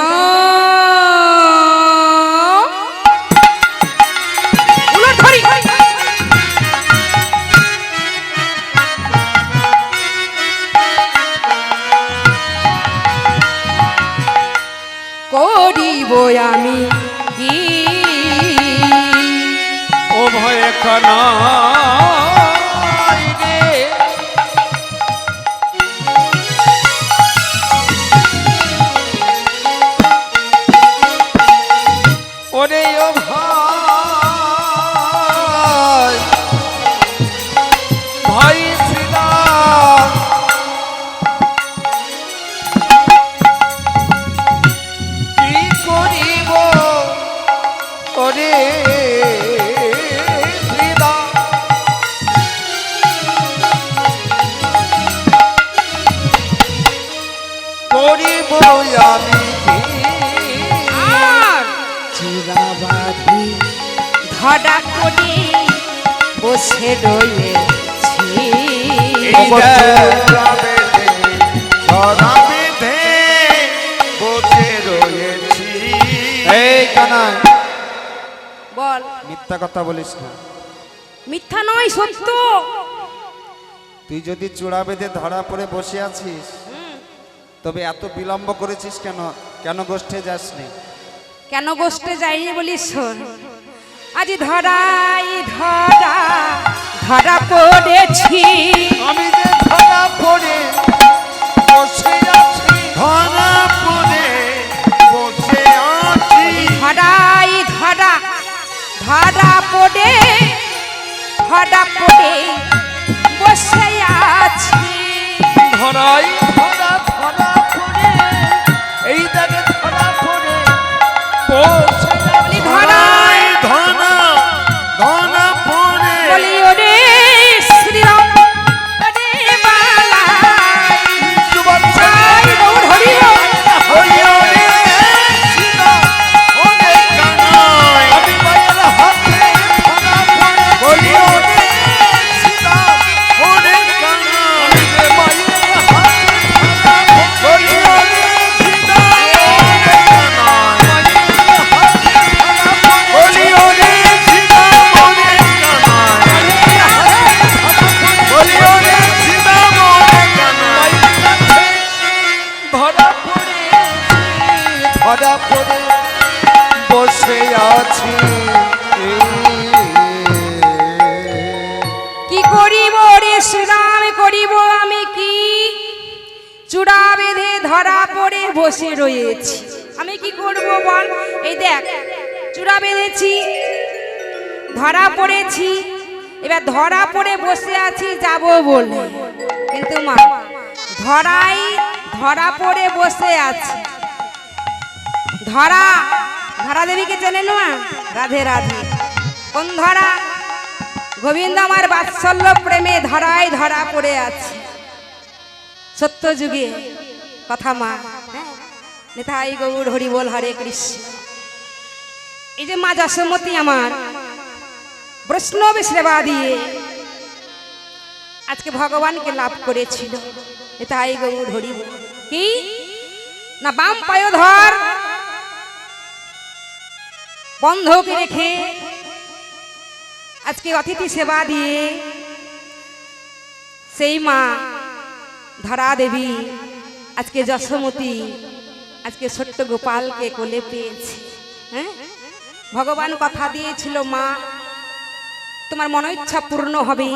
ধরি করিব আমি কি ও ভয় কানাই রে, ওরে ও ভাই, ভাই শ্রীদাম, কি করিব ওরে শ্রীদাম, করিব আমি চিরাবাধি ধরা করে বসে রয়েছি। এই কানাই, বল, মিথ্যা কথা বলিস না। মিথ্যা নয়, সত্য। তুই যদি চূড়া বেঁধে ধরা পড়ে বসে আছিস, তবে এত বিলম্ব করেছিস কেন? কেন গোষ্ঠে যাসনি? কেন গোষ্ঠে যাইনি বলিস শোন, আজ ধরাই ধরা ধরা পড়েছি, আমি যে ধরা পড়ে বসে আছি, ধরা পড়ে বসে আছি, ধরাই ধরা ধরা পড়ে ধরা পড়ে বসে আছি। ধরাই ধরা ধরা পড়ে, এই দাগে ধরা পড়ে বসে আছি, ধরাই ধরা ধরা পড়ে, বলি ওরে শ্রীরাম, ওরে বালা বসে রয়েছি। আমি কি করব বল? এই দেখ চূড়া বেঁধেছি, ধরা পড়েছি, এবার ধরা পড়ে বসে আছি যাব বলে, কিন্তু মা ধরা পড়ে বসে আছি। ধরা ধরা দেবীকে চেনেন মা? রাধে রাধে। কোন ধরা? গোবিন্দ আমার বাৎসল্য প্রেমে ধরা পড়ে আছে। সত্য যুগে কথা মা। নিতাই গৌর হরি বল, হরে কৃষ্ণ। এই যে মা যশোমতী আমার বৈষ্ণব সেবা দিয়ে আজকে ভগবানকে লাভ করেছিল। নিতাই গৌর হরি বল। কি না বাম পায় ধর বন্ধক রেখে আজকে অতিথি সেবা দিয়ে সেই মা ধরা দেবী আজকে যশোমতী আজকে ছোট্ট গোপালকে কোলে পেয়েছে। হ্যাঁ, ভগবান কথা দিয়েছিল মা তোমার মন ইচ্ছা পূর্ণ হবে।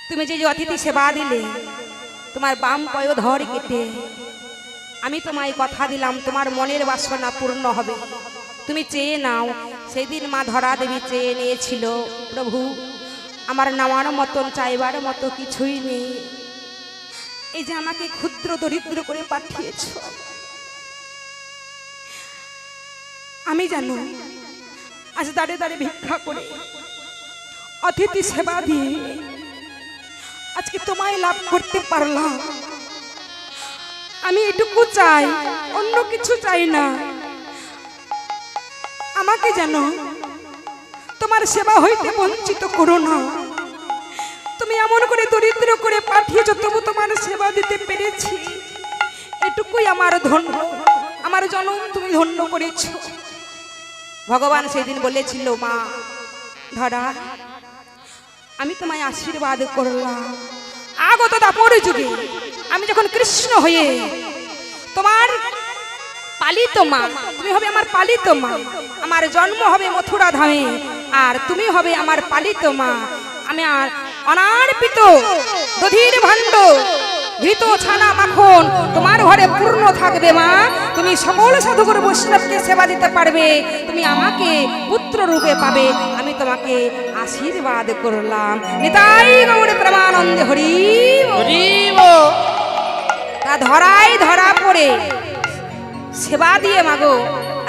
তুমি যে অতিথি সেবা দিলে তোমার বাম পায় ধর কেটে আমি তোমায় কথা দিলাম তোমার মনের বাসনা পূর্ণ হবে, তুমি চেয়ে নাও। সেই দিন মা ধরা দেবী চেয়ে নিয়েছিল, প্রভু আমার নেওয়ার মতন চাইবার মতো কিছুই নেই, এই যে আমাকে ক্ষুদ্র দরিদ্র করে পাঠিয়েছ, আমি জানো আজ দাঁড়ে দাঁড়ে ভিক্ষা করে অতিথি সেবা দিয়ে আজকে তোমায় লাভ করতে পারলাম। আমি এটুকু চাই, অন্য কিছু চাই না। আমাকে জানো তোমার সেবা হইতে বঞ্চিত করো না। তুমি এমন করে দরিদ্র করে পাঠিয়েছো, তবু তোমার সেবা দিতে পেরেছি, এটুকুই আমার ধন্য, আমার জন্ম তুমি ধন্য করেছ। ভগবান সেদিন বলেছিল মা ধরা আমি তোমায় আশীর্বাদ করলাম। আগত দাপর যুগে আমি যখন কৃষ্ণ হয়ে তোমার পালিত মা, তুমি হবে আমার পালিত মা, আমার জন্ম হবে মথুরা ধামে, আর তুমি হবে আমার পালিত মা। আমি আর অনার্পিত দধির ভাণ্ড ঘৃত ছানা মাখন তোমার ঘরে পূর্ণ থাকবে মা। তুমি সকল সাধুগুর বৈষ্ণবকে সেবা দিতে পারবে, তুমি আমাকে পুত্র রূপে পাবে। আমি তোমাকে আশীর্বাদ করলাম। নিতাই গৌর প্রেমানন্দে হরি হরি। তা ধরা পড়ে সেবা দিয়ে মাগো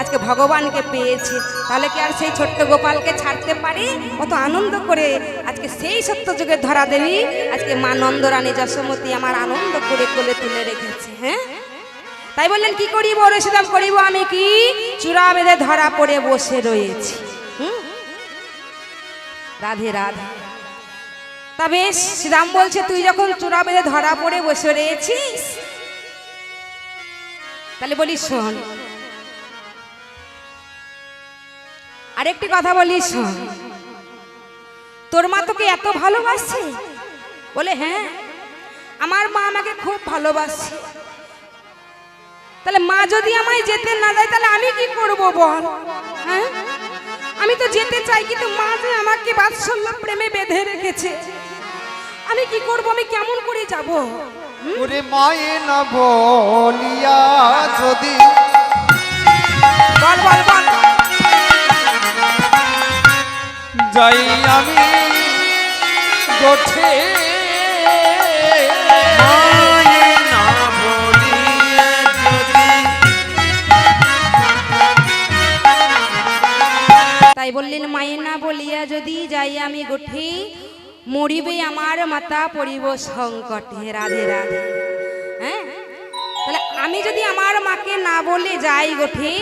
আজকে ভগবানকে পেয়েছে, তাহলে কি আর সেই ছোট্ট গোপালকে ছাড়তে পারি? কত আনন্দ করে আজকে সেই সত্য যুগের ধরা দেবী আজকে মা নন্দরানী যশোমতী আমার আনন্দ করে কোলে তুলে রেখেছে। হ্যাঁ, তাই বললেন কি করিব রেশিদাম করিব আমি, কি চূড়া বেঁধে ধরা পড়ে বসে রয়েছি। রাধে রাধে। তা বেশ, শ্রীরাম বলছে তুই যখন চূড়া বেঁধে ধরা পড়ে বসে রয়েছিস, তাহলে বলি শোন, আরেকটি কথা বলি শোন, তোর মা তোকে এত ভালোবাসে? বলে হ্যাঁ, আমার মা আমাকে খুব ভালোবাসে। তাহলে মা যদি আমায় যেতে না দেয় তাহলে আমি কি করব বল? হ্যাঁ, আমি তো যেতে চাই, কিন্তু মা যে আমাকে বাৎসল্য প্রেমে বেঁধে রেখেছে, আমি কি করব? আমি কেমন করে যাব? ওরে মায়ে না বলিয়া যদি বল বল বল যাই আমি গোঠে, মায়ে না বলিয়া যদি। তাই বললেন মায়ে না বলিয়া যদি যাই আমি গোঠে, মরিবে আমার মাতা পড়িব সংকটে। রাধে রাধে। হ্যাঁ, তাহলে আমি যদি আমার মাকে না বলে যাই গোঠে,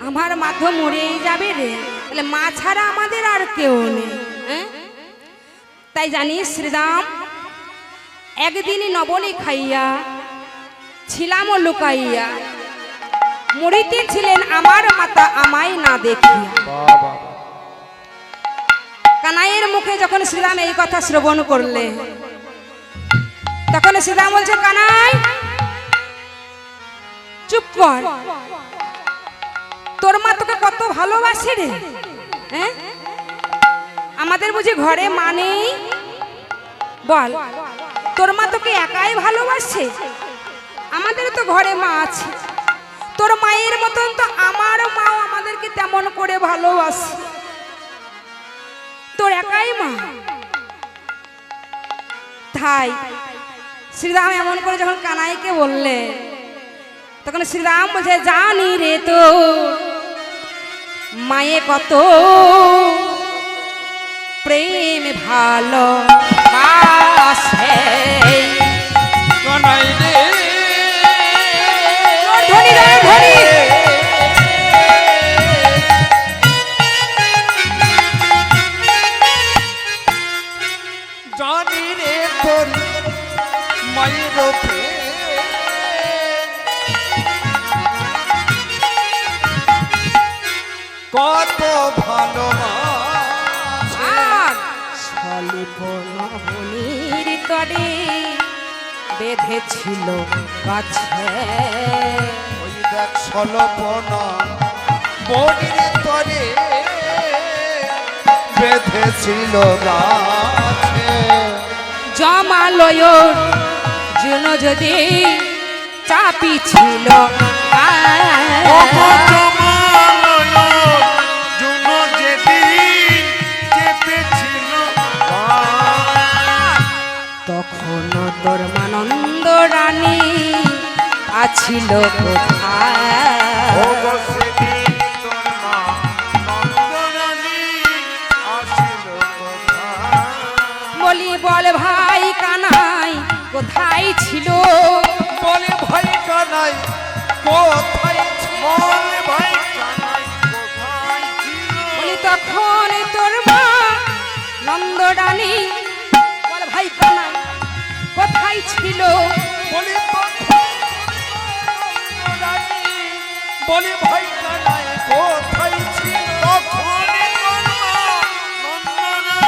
আমার মা তো মরেই যাবে রে, তাহলে মা ছাড়া আমাদের আর কেউ নেই। হ্যাঁ, তাই জানিস শ্রীরাম একদিনই নবনী খাইয়া ছিলাম লুকাইয়া, মরিতে ছিলেন আমার মাতা আমায় না দেখিয়া। কানাইয়ের মুখে যখন শ্রীরাম এই কথা শ্রবণ করলে, তখন শ্রীরাম বলছে কানাই চুপ কর, তোর মা তোকে কত ভালোবাসে রে। হ্যাঁ, আমাদের বুঝি ঘরে মা নেই? বল, তোর মা তোকে একাই ভালোবাসে? আমাদের তো ঘরে মা আছে, তোর মায়ের মতন তো আমার মাও আমাদেরকে তেমন করে ভালোবাসে। তোর একাই মা, তাই শ্রীরাম এমন করে যখন কানাইকে বললে, তখন শ্রীরাম বলছে, জানি রে তো মায়ে কত প্রেম ভালো বাসে। কানাই রে ধনী রে ধনী, জানি রে তোর মায়ের প্রেম কত ভালোবাসে। আর স্বল্পনবনীর তরে বেঁধেছিল কাছে। ওই দেখ সলপনা বনির তরে বেঁধেছিল গাছে। জমালয়র জন্য যদি চাপি ছিল তখন তোর মানন্দ রানী আছিল কোথায়। বলি বল ভাই কানাই কোথায় ছিল? বলে ভাই কানাই কোথায় ছিল? বলে ভাই কানাই কোথায় ছিল? বলি তখন তোর মা নন্দ রানী, বল ভাই কানাই কোথায় ছিল? বলে বলে ভাই কানাই কোথায় ছিল?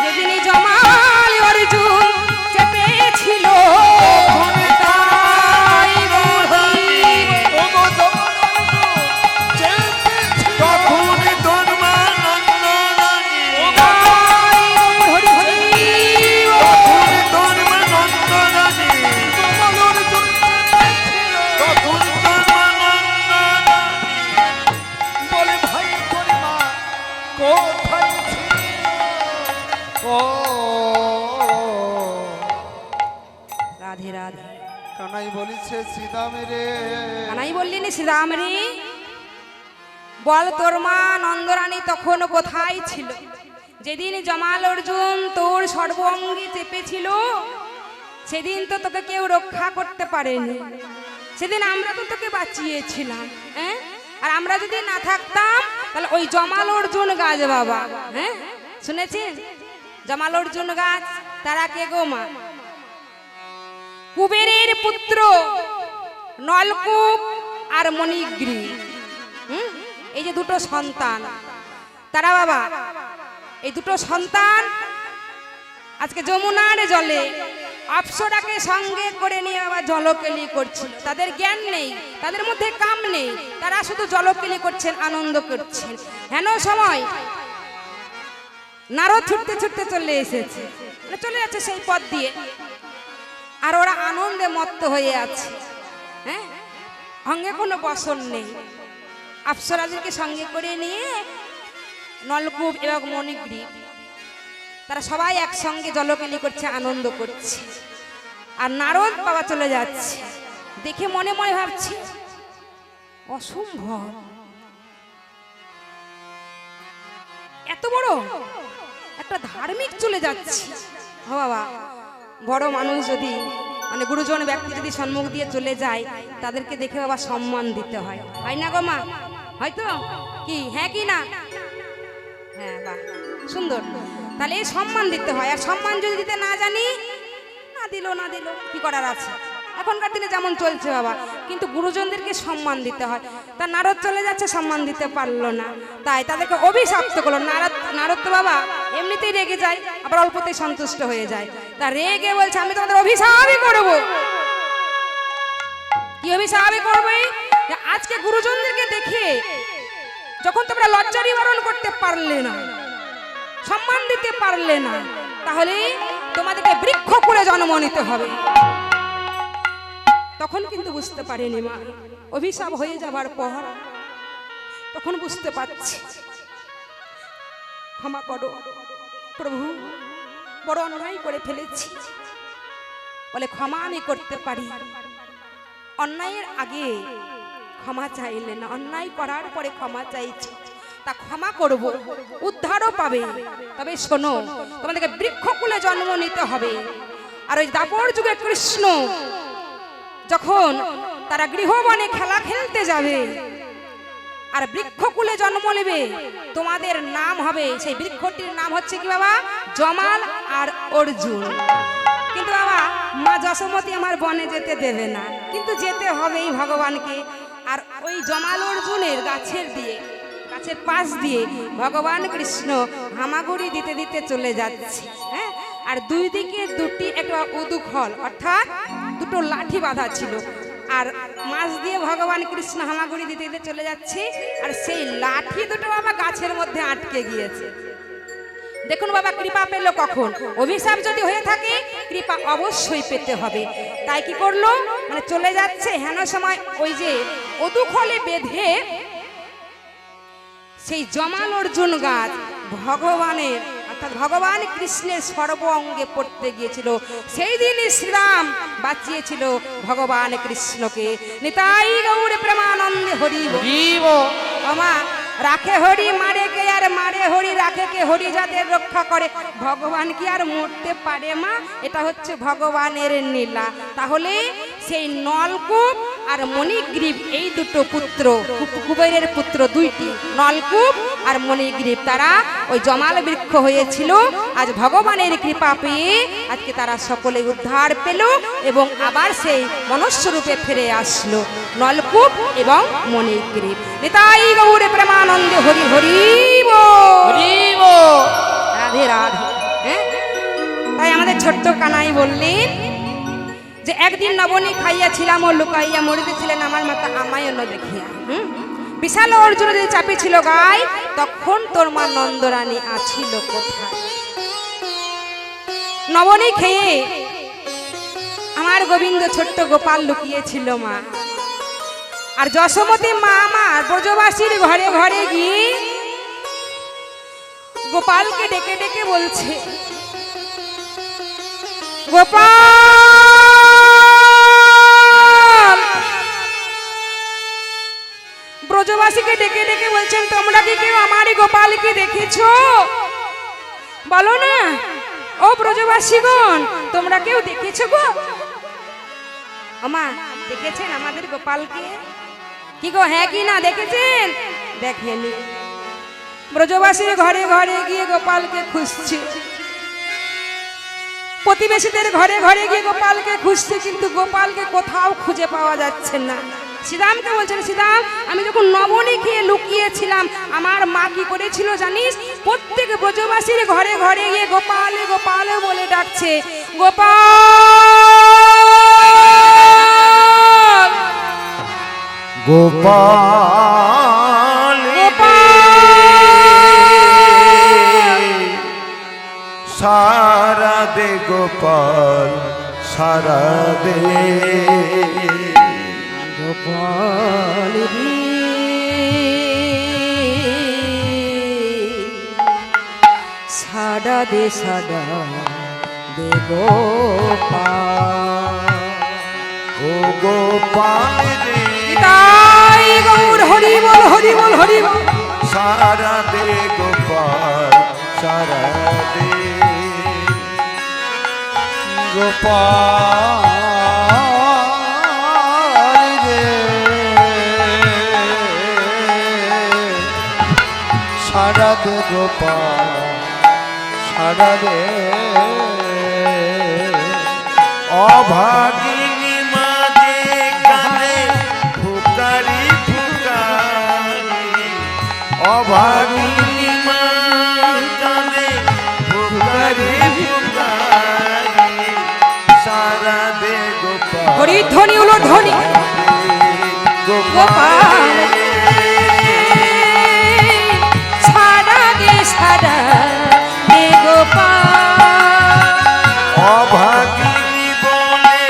যেদিনই জমাল অর্জুন চেপেছিল তাই বুঝি। হরি হরি বলে ভাই তোর মা কোথায় ছিল? রাধে রাধে। কানাই বলিছে শ্রীদামে রে, কানাই বললেন শ্রীরাম রে, বল তোর মা নন্দরানী তখন কোথায় ছিল? যেদিন জমাল অর্জুন তোর সর্বঙ্গে চেপেছিল, সেদিন তো তোকে কেউ রক্ষা করতে পারেনি। সেদিন আমরা তো তোকে বাঁচিয়েছিলাম, হ্যাঁ? আর আমরা যদি না থাকতাম তাহলে ওই জমাল অর্জুন গাছ বাবা, হ্যাঁ শুনেছেন? জমাল অর্জুন গাছ তারা কে গো মা? কুবেরের পুত্র নলকূপ আর মণিগ্রী, এই যে দুটো সন্তান তারা বাবা, এই দুটো সন্তান আজকে যমুনার জলে অপ্সরাকে সঙ্গে করে নিয়ে আবার জলকেলি করছিল। তাদের জ্ঞান নেই, তাদের মধ্যে কাম নেই, তারা শুধু জলকেলি করছেন, আনন্দ করছেন। হেন সময় নারদ ছুটতে ছুটতে চলে এসেছে, চলে যাচ্ছে সেই পথ দিয়ে, আর ওরা আনন্দে মত্ত হয়ে আছে, হ্যাঁ অঙ্গে কোনো বসন নেই। অপ্সরাদেরকে সঙ্গে করে নিয়ে নলকূপ এবং মণিগ্রী তারা সবাই একসঙ্গে জলকেলি করছে, আনন্দ করছে। আর নারদ বাবা চলে যাচ্ছে, দেখে মনে মনে ভাবছে অসম্ভব, এত বড় একটা ধার্মিক চলে যাচ্ছে। ও বাবা, বড় মানুষ যদি মানে গুরুজন ব্যক্তি যদি সম্মুখ দিয়ে চলে যায়, তাদেরকে দেখে বাবা সম্মান দিতে হয়, হয় না গো মা? হয়তো কি, হ্যাঁ কি না? হ্যাঁ বাহ, সুন্দর। তাহলে এই সম্মান দিতে হয়, আর সম্মান যদি দিতে না জানি, না দিল কি করার আছে? এখনকার দিনে যেমন চলছে বাবা, কিন্তু গুরুজনদেরকে সম্মান দিতে হয়। তা নারদ চলে যাচ্ছে, সম্মান দিতে পারলো না, তাই তাদেরকে অভিশাপ্ত করলো। নারদ তো বাবা এমনিতেই রেগে যায়, আবার অল্পতেই সন্তুষ্ট হয়ে যায়। তা রেগে বলছে, আমি তোমাদের অভিশাপই করবো। কি অভিশাপই করবে? আজকে গুরুজনদেরকে দেখে যখন তোমরা লজ্জা নিবারণ করতে পারলে না, সম্মান দিতে পারলে না, তাহলে তোমাদেরকে বৃক্ষ করে জন্ম নিতে হবে। তখন কিন্তু বুঝতে পারিনি মা, অভিশাপ হয়ে যাবার পর তখন বুঝতে পারছি। ক্ষমা করো প্রভু, বড় অন্যায় করে ফেলেছি। বলে ক্ষমা আমি করতে পারি, অন্যায়ের আগে ক্ষমা চাইলে না, অন্যায় করার পরে ক্ষমা চাইছি, তা ক্ষমা করব, উদ্ধারও পাবে। তবে শোনো, তোমাদেরকে বৃক্ষকুলে জন্ম নিতে হবে। আর ওই দাপর যুগে কৃষ্ণ যখন তারা গৃহবনে খেলা খেলতে যাবে আর বৃক্ষকুলে জন্ম নেবে, তোমাদের নাম হবে, সেই বৃক্ষটির নাম হচ্ছে কি বাবা, জমাল আর অর্জুন। কিন্তু বাবা মা যশোমতী আমার বনে যেতে দেবে না, কিন্তু যেতে হবেই ভগবানকে। আর ওই জমাল অর্জুনের গাছের পাশ দিয়ে ভগবান কৃষ্ণ হামাগুড়ি দিতে দিতে চলে যাচ্ছে। হ্যাঁ, আর দুই দিকে দুটি একটা উদুখল অর্থাৎ দুটো লাঠি বাঁধা ছিল, আর মাছ দিয়ে ভগবান কৃষ্ণ হামাগুড়ি দিতে দিতে চলে যাচ্ছে, আর সেই লাঠি দুটো বাবা গাছের মধ্যে আটকে গিয়েছে। দেখুন বাবা, কৃপা পেল কখন? অভিশাপ যদি হয়ে থাকে কৃপা অবশ্যই পেতে হবে। তাই কি করলো, মানে চলে যাচ্ছে, হেন সময় ওই যে অদুখলে বেঁধে সেই জমাল অর্জুন গাছ ভগবানের অর্থাৎ ভগবান কৃষ্ণের সর্ব অঙ্গে পড়তে গিয়েছিল। সেই দিনই শ্রীরাম বাঁচিয়েছিল ভগবান কৃষ্ণকে। নিতাই গৌর প্রেমানন্দে হরি বল। আমা রাখে হরি মারে কে, আর মারে হরি রাখে কে, হরি যাদের রক্ষা করে। ভগবান কি আর মরতে পারে মা? এটা হচ্ছে ভগবানের লীলা। তাহলে সেই নলকূপ আর মণিগ্রীব, এই দুটো পুত্র, কুবেরের পুত্র দুইটি, নলকূপ আর মণিগ্রীব, তারা ওই জমাল বৃক্ষ হয়েছিল। আজ ভগবানের কৃপা পেয়ে আজকে তারা সকলে উদ্ধার পেল এবং আবার সেই মনুষ্যরূপে ফিরে আসলো, নলকূপ এবং মণিগ্রীব। নিতাই গৌরে প্রেমানন্দে হরি হরি বল। রাধে রাধে। হ্যাঁ, তাই আমাদের ছোট্ট কানাই বললেন যে একদিন নবনী খাইয়াছিলাম ও লুকাইয়া মরিতেছিলেন আমার মাতা আমায়ন দেখিয়া। বিশাল অর্জুন যদি চাপি ছিল গায়ে, তখন তোর মা নন্দরানী আছিল কোথায়? নবনী খেয়ে আমার গোবিন্দ ছোট্ট গোপাল লুকিয়েছিল মা। আর যশোমতী মা আমার ব্রজবাসীর ঘরে ঘরে গিয়ে গোপালকে ডেকে ডেকে বলছে, গোপাল, ব্রজবাসীকে ডেকে ডেকে বলছেন, তোমরা কি কেউ আমার গোপালকে দেখেছো? বলো না ও ব্রজবাসীগণ, তোমরা কেউ দেখেছো গো? আমা দেখেছেন আমাদের গোপালকে? কি গো, হ্যাঁ কি না দেখেছেন? দেখেনি। ব্রজবাসীর ঘরে ঘরে গিয়ে গোপালকে খুঁজছে, প্রতিবেশীদের ঘরে ঘরে গিয়ে গোপালকে খুঁজছে, কিন্তু গোপালকে কোথাও খুঁজে পাওয়া যাচ্ছে না। শ্রীরামকে বলছেন, শ্রীরাম, আমি যখন নবনী খেয়ে লুকিয়েছিলাম, আমার মা কি করেছিল জানিস? প্রত্যেক ব্রজবাসীর ঘরে ঘরে গিয়ে গোপাল গোপাল বলে ডাকছে, গোপাল গোপাল সারা দে গোপাল, সারা দে গোপাল সাডা দে গোপাল। ও গোপাল রে, তাই গৌর হরি বল হরি বল হরি বল। সারা দে গোপাল, সারা দে গোপাল রে, সারা দে গোপাল, সারা দে অভাগিনী মাঝে কানে ফুকারি ফুকারি, অভাগিনী মা কানে ফুকারি ফুকারি, সারা দে গোপাল, হরি ধ্বনি উলো ধ্বনি গোপাল সারা দে গোপাল। অভাগিনী বলে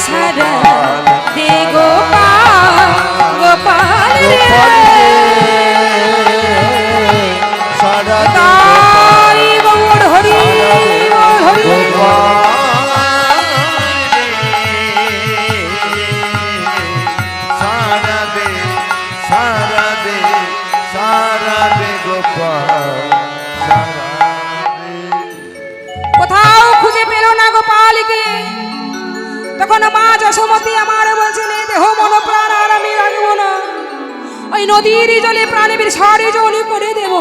সারা দে গোপাল গোপাল রে সারা দে তাই গৌর হরি গৌর হরি সারা দে সারা দে সারা দে গোপাল সারা দে। কোথাও খুঁজে পেল না গোপালকে। তখন মা যশোমতী আমার বলছেন এই দেহ মন প্রাণ আর আমি রাখবো না, ওই নদীর জলে প্রাণে বিসর্জন করে দেব।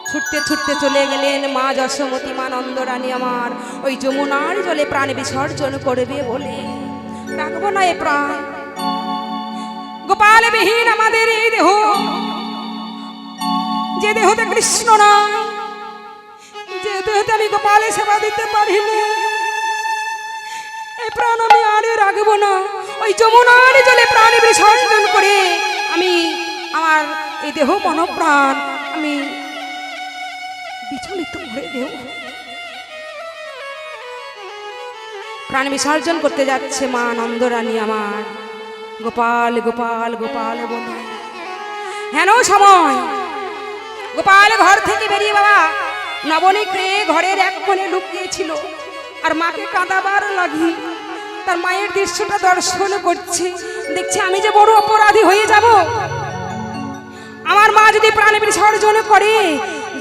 ছুটতে ছুটতে চলে গেলেন মা যশোমতী মা নন্দরানী আমার ওই যমুনার জলে প্রাণে বিসর্জন করবে বলে। রাখবো না এ প্রাণ, গোপাল বিহীন আমাদের এই দেহ, যে দেহতে কৃষ্ণ নয়, যে দেহতে আমি গোপালের সেবা দিতে পারিনি, এই প্রাণ আমি আরে রাখবো না। ওই যমুনার জলে প্রাণে বিসর্জন করে আমি আমার এই দেহ মন প্রাণ আমি বিচলিত করে দেব। প্রাণ বিসর্জন করতে যাচ্ছে মা নন্দরানী আমার গোপাল গোপাল গোপাল বলে। হেন সময় গোপাল ঘর থেকে বেরিয়ে বাবা নবনীক রে ঘরের এক কোণে লুকিয়েছিল আর মাকে কাঁদাবার লাগি তার মায়ের দৃশ্যটা দর্শন করছে। দেখছে আমি যে বড় অপরাধী হয়ে যাব, আমার মা যদি প্রাণে বিসর্জন করে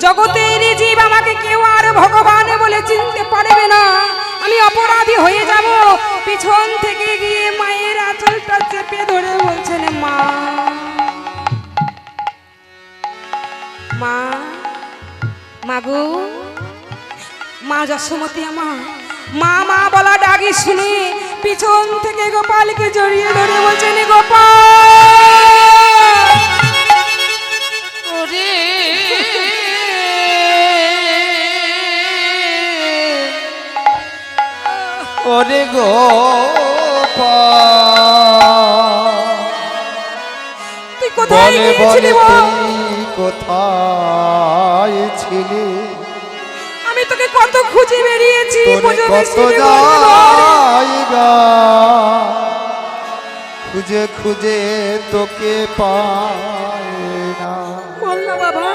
জগতের জীব আমাকে কেউ আর ভগবান বলে চিনতে পারবে না, আমি অপরাধী হয়ে যাব। পিছন থেকে গিয়ে মায়ের আঁচলটা চেপে ধরে বলছেন মা মা মাগো। মা যশোমতী আমার মা মা বলা ডাকি শুনে পিছন থেকে গোপালকে জড়িয়ে ধরে বলছেন গোপাল ওরে ওরে গোপাল তুই কোথায় বলে গিয়েছিলি বলে বল? তুই কোথায় ছিলি? আমি তোকে কত খুঁজে বেরিয়েছি তোরে পুজো কত বেশিরে ঘরে ঘরে। জায়গা খুঁজে খুঁজে তোকে পাই না। বল না বাবা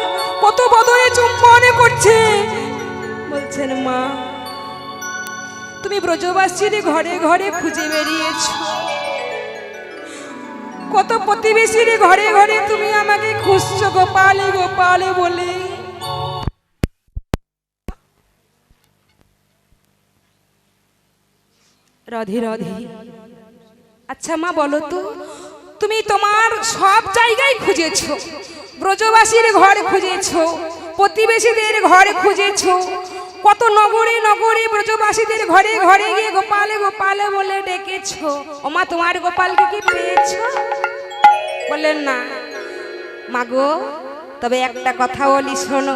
কত বদলে চুম্বন করছে। বলছেন মা তুমি ব্রজবাসীর ঘরে ঘরে খুঁজে বেরিয়েছ, কত প্রতিবেশীর ঘরে ঘরে তুমি আমাকে খুঁজছো গোপালে গোপালে বলে। রাধে রাধে। আচ্ছা মা বলো তো তুমি তোমার সব জায়গায় খুঁজেছো, ব্রজবাসীর ঘর খুঁজেছো, প্রতিবেশীদের ঘর খুঁজেছো, কত নগরে নগরে ব্রজবাসীদের ঘরে ঘরে গিয়ে গোপালে গোপালে বলে ডেকেছো। ওমা তোমার গোপালকে কি পেয়েছো? বললেন না মাগো, তবে একটা কথা বলি শোনো।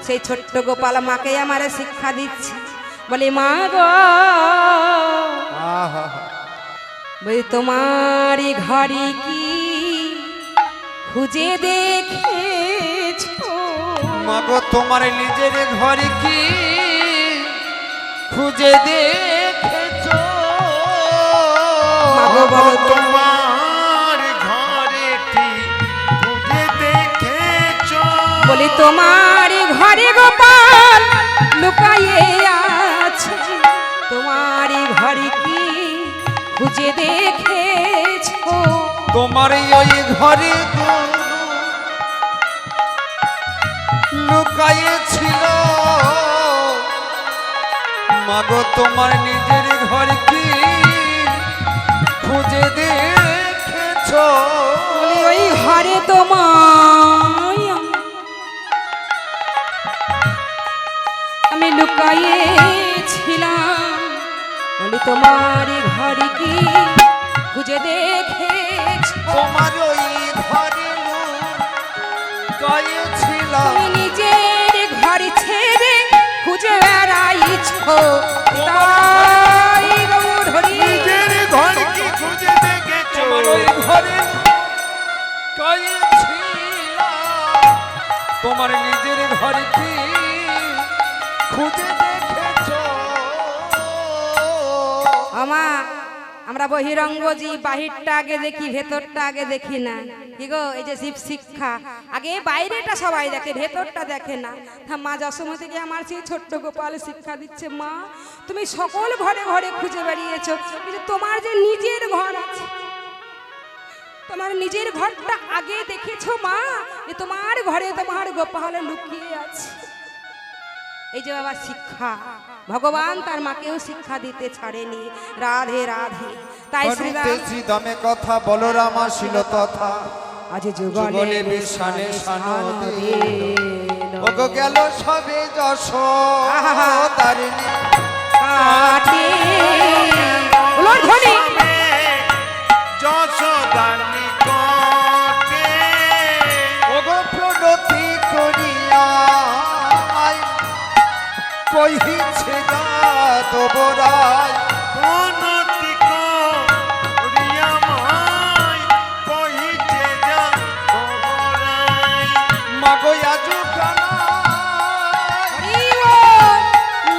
সেই ছোট্ট গোপাল মাকে আমার শিক্ষা দিচ্ছে। বলে মা গো আহা বলি তোমারই ঘরে কি খুঁজে দেখেছো? মাগো তোমার নিজের ঘরে কি খুঁজে দেখেছো? মাগো বলো তো। তোমার ঘরে কি খুঁজে দেখেছো? বলি তোমারই ঘরে গোপাল লুকায়ে আছে, তোমারই ঘরে কি খুঁজে দেখেছো? তোমার ওই ঘরে লুকাইছিল। মাগো তোমার নিজের ঘর কি খুঁজে দেখেছো? বলি ওই ঘরে তোমায় আমি লুকাইয়েছিলাম। বলি তোমারই ঘরে কি খুঁজে দেখেছো? তোমার ওই ঘরে লুকাইছিল। তুমি নিজের ঘর ছেড়ে খুঁজে বেড়াইছো, তাই গৌর হরি। নিজের ঘর কি খুঁজে দেখেছো? তোমার ওই ঘরে লুকাইছিল। তোমার নিজের ঘর কি খুঁজে দেখেছো? আমা আমরা বহিরঙ্গজি বাহিরটা আগে দেখি, ভেতরটা আগে দেখি না। কি গো, এই যে শিব শিক্ষা, আগে বাইরেটা সবাই দেখে, ভেতরটা দেখে না। মা যশোমতি থেকে আমার সেই ছোট্ট গোপাল শিক্ষা দিচ্ছে, মা তুমি সকল ঘরে ঘরে খুঁজে বেরিয়েছো, কিন্তু তোমার যে নিজের ঘর আছে, তোমার নিজের ঘরটা আগে দেখেছো মা, যে তোমার ঘরে তোমার গোপাল লুকিয়ে আছে। এই যে বাবা শিক্ষা, ভগবান তার মাকেও শিক্ষা দিতে ছাড়েনি। রাধে রাধে। তাই শ্রীদমে কথা বলো রামা শিল তথা, আজ যুগলে বিশানে সানদে, ওগো গেল সবে যশ তারিণী কাটে বলুন ধ্বনি। যশোদানি কটে, ওগো প্রণতি করিয়া কহিছে যাদবরায়, উন্নতি করিয়া মাই কহিছে যাদবরায়। মাগো আজু কানা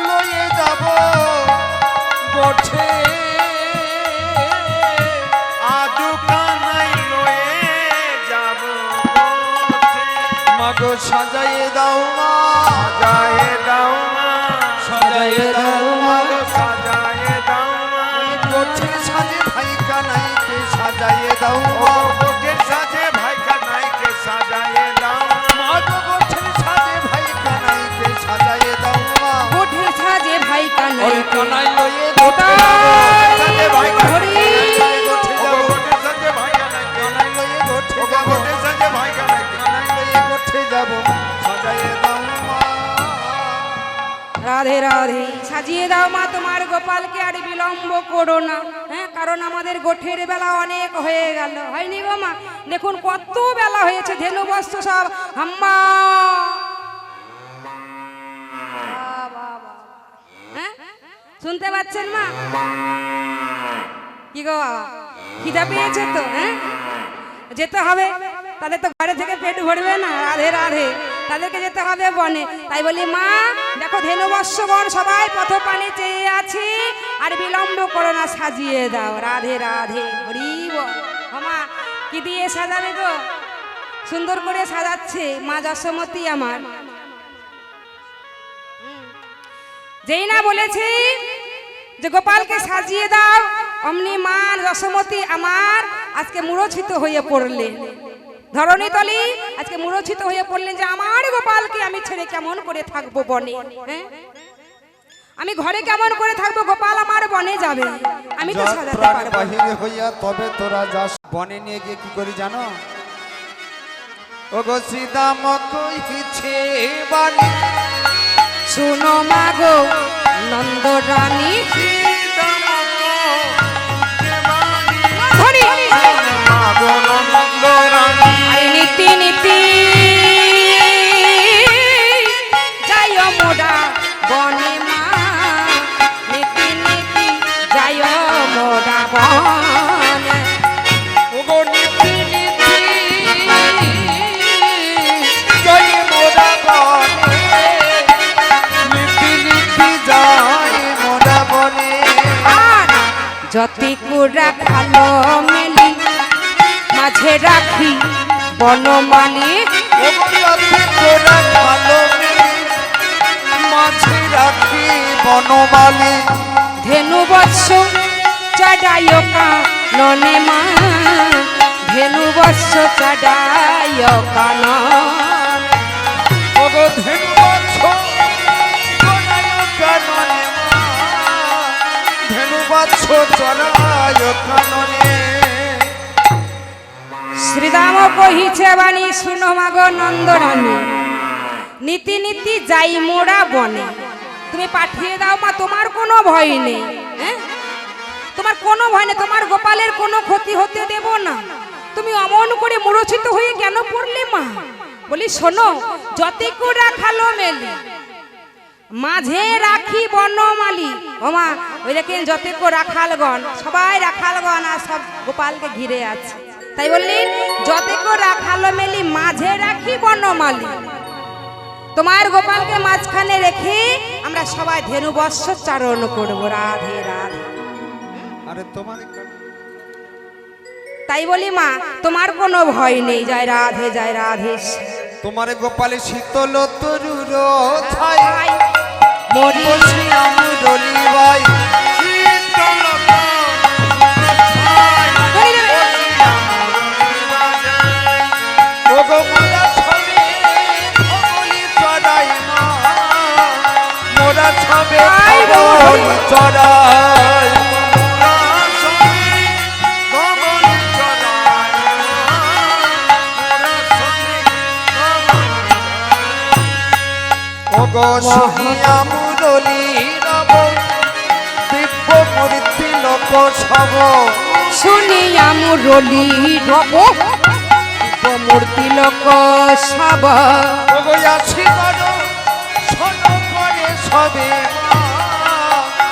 লয়ে যাব গোঠে, আজু কানাই লয়ে যাব গোঠে। মাগো সাজাইয়ে দাও মা, সাজায়ে দাও মা, সাজাইয়ে দাও মা, সাজায়ে দাও মা। গোঠে সাজে ভাই কানাইকে সাজাইয়ে দাও ও মা, গোঠে সাজে ভাই কানাইকে সাজায়ে দাও মা। মাগো গোঠে সাজে ভাই কানাইকে সাজাইয়ে দাও মা, ওঠে সাজে ভাই কানাই ওই কানাই লয়ে গোঠে সাজে ভাই হরি গোঠে ও যাব, গোঠে সাজে ভাই কানাইকে, কানাই লয়ে গোঠে ও যাব, গোঠে সাজে ভাই কানাইকে। কানাই লয়ে গোঠে যাব, সাজাইয়ে দাও মা। রাধে রাধে। সাজিয়ে দাও মা তোমার গোপালকে, আর বিলম্ব করো না। হ্যাঁ, কারণ আমাদের গোঠের বেলা অনেক হয়ে গেল, হয়নি গো মা? দেখুন কত বেলা হয়েছে, ধেনু বস্ত্র সব হাম্মা। হ্যাঁ, শুনতে পাচ্ছেন মা? কি গো বাবা, খিদা পেয়েছে তো? হ্যাঁ, যেতে হবে, তাদের তো ঘরে থেকে পেট ভরবে না। রাধে রাধে। তাদেরকে যেতে হবে বনে। তাই বলি মা দেখো, ধেনু বৎসগণ সবাই পথ পানে চেয়ে আছে, আর বিলম্ব করো না, সাজিয়ে দাও। রাধে রাধে। হরি বল। মা কি দিয়ে সাজাবে গো? সুন্দর করে সাজাচ্ছে মা যশোমতি আমার। যেই না বলেছি যে গোপালকে সাজিয়ে দাও, অমনি মা যশোমতি আমার আজকে মূর্ছিত হয়ে পড়লেন। ধরণী তলি আজকে মূর্ছিত হয়ে পড়লেন যে আমার গোপালকে আমি ছেড়ে কেমন করে থাকবো বনে? হ্যাঁ, আমি ঘরে কেমন করে থাকবো? গোপাল আমার বনে যাবে, আমি তো সাজাতে প্রাণ পারবো না। বাহিরে হইয়া তবে তোরা যাস বনে, নিয়ে গিয়ে কি করি জানো? ওগো শ্রীদাম কইছে বাণী, শুনো মা গো নন্দ রানী, ধরি আরে নীতি নীতি যাই মোডা বনে মা, নীতি নীতি যাই মোডা বনে। ওগো নীতি নীতি জয় মোরা বনে, নীতি নীতি জয় মোরা বনে। আর যতি কুড়া খালো মেলি, মাঝে রাখি বনমালী। ওগো যতি তোরা ভালো মিলি, মাঝে রাখি বনমালী। ধেনু বৎস চড়ায় কাননে মা, ধেনু বৎস চড়ায় কানন। ওগো ধেনু বৎস চড়ায় কাননে মা, ধেনু বৎস চড়ায় কাননে। শ্রীরাম কহিছে বাণী, শুনো মাগো নন্দরানী, নীতি নীতি যাই মোরা বনে। তুমি পাঠিয়ে দাও মা, তোমার কোনো ভয় নেই। হ্যাঁ, তোমার কোনো ভয় নেই, তোমার গোপালের কোনো ক্ষতি হতে দেব না। তুমি অমন করে মূর্ছিত হয়ে কেন পড়লে মা? বলি শোনো, যতি কুড়া খালো মেলি, মাঝে রাখি বনমালী। ও মা, ওই দেখেন যতেক রাখালগণ, সবাই রাখালগণ আর সব গোপালকে ঘিরে আছে। তাই বললেন যতেক রাখাল মেলি, মাঝে রাখি বনমালী। তোমার গোপালকে মাঝখানে রেখে আমরা সবাই ধেনু বৎস চারণ করবো। রাধে রাধে। আরে তোমার তাই বলি মা তোমার কোনো ভয় নেই, জয় রাধে জয় রাধে। তোমার গোপালে শীতল তরুর ছায় মরি বসে আমি রলি ভাই ধরে দেবে। ওগো মোরা ছবে খবলি চড়াই মা, মোরা ছবে আই গো খবলি চড়াই ওগো সহিয়া মুরলি রব দিব্য মূর্তি লোক সব শুনিয়া মুরলি রব মূর্তি লোক সব ওগো আসি বড় ছন করে সবে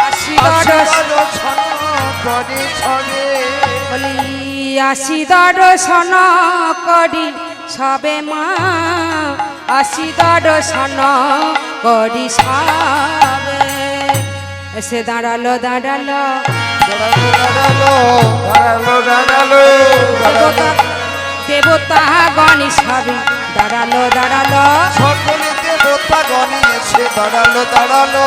আসি আসি দর্শন বড় ছন করে সবে বলি আসি দর্শন করি সবে মা, আসি দর্শন করি সবে। এসে দাঁড়ালো দাঁড়ালো দাঁড়ালো দাঁড়ালো দাঁড়ালো দেবতা দেবতা গণেশ সবে দাঁড়ালো দাঁড়ালো। সকলে দেবতা গণে এসে দাঁড়ালো দাঁড়ালো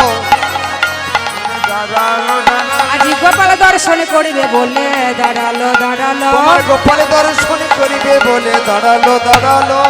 দাঁড়ালো দাঁড়ালো আজি গোপাল দর্শন করিবে বলে দাঁড়ালো দাঁড়ালো। তোমার গোপালে দর্শন করিবে বলে দাঁড়ালো দাঁড়ালো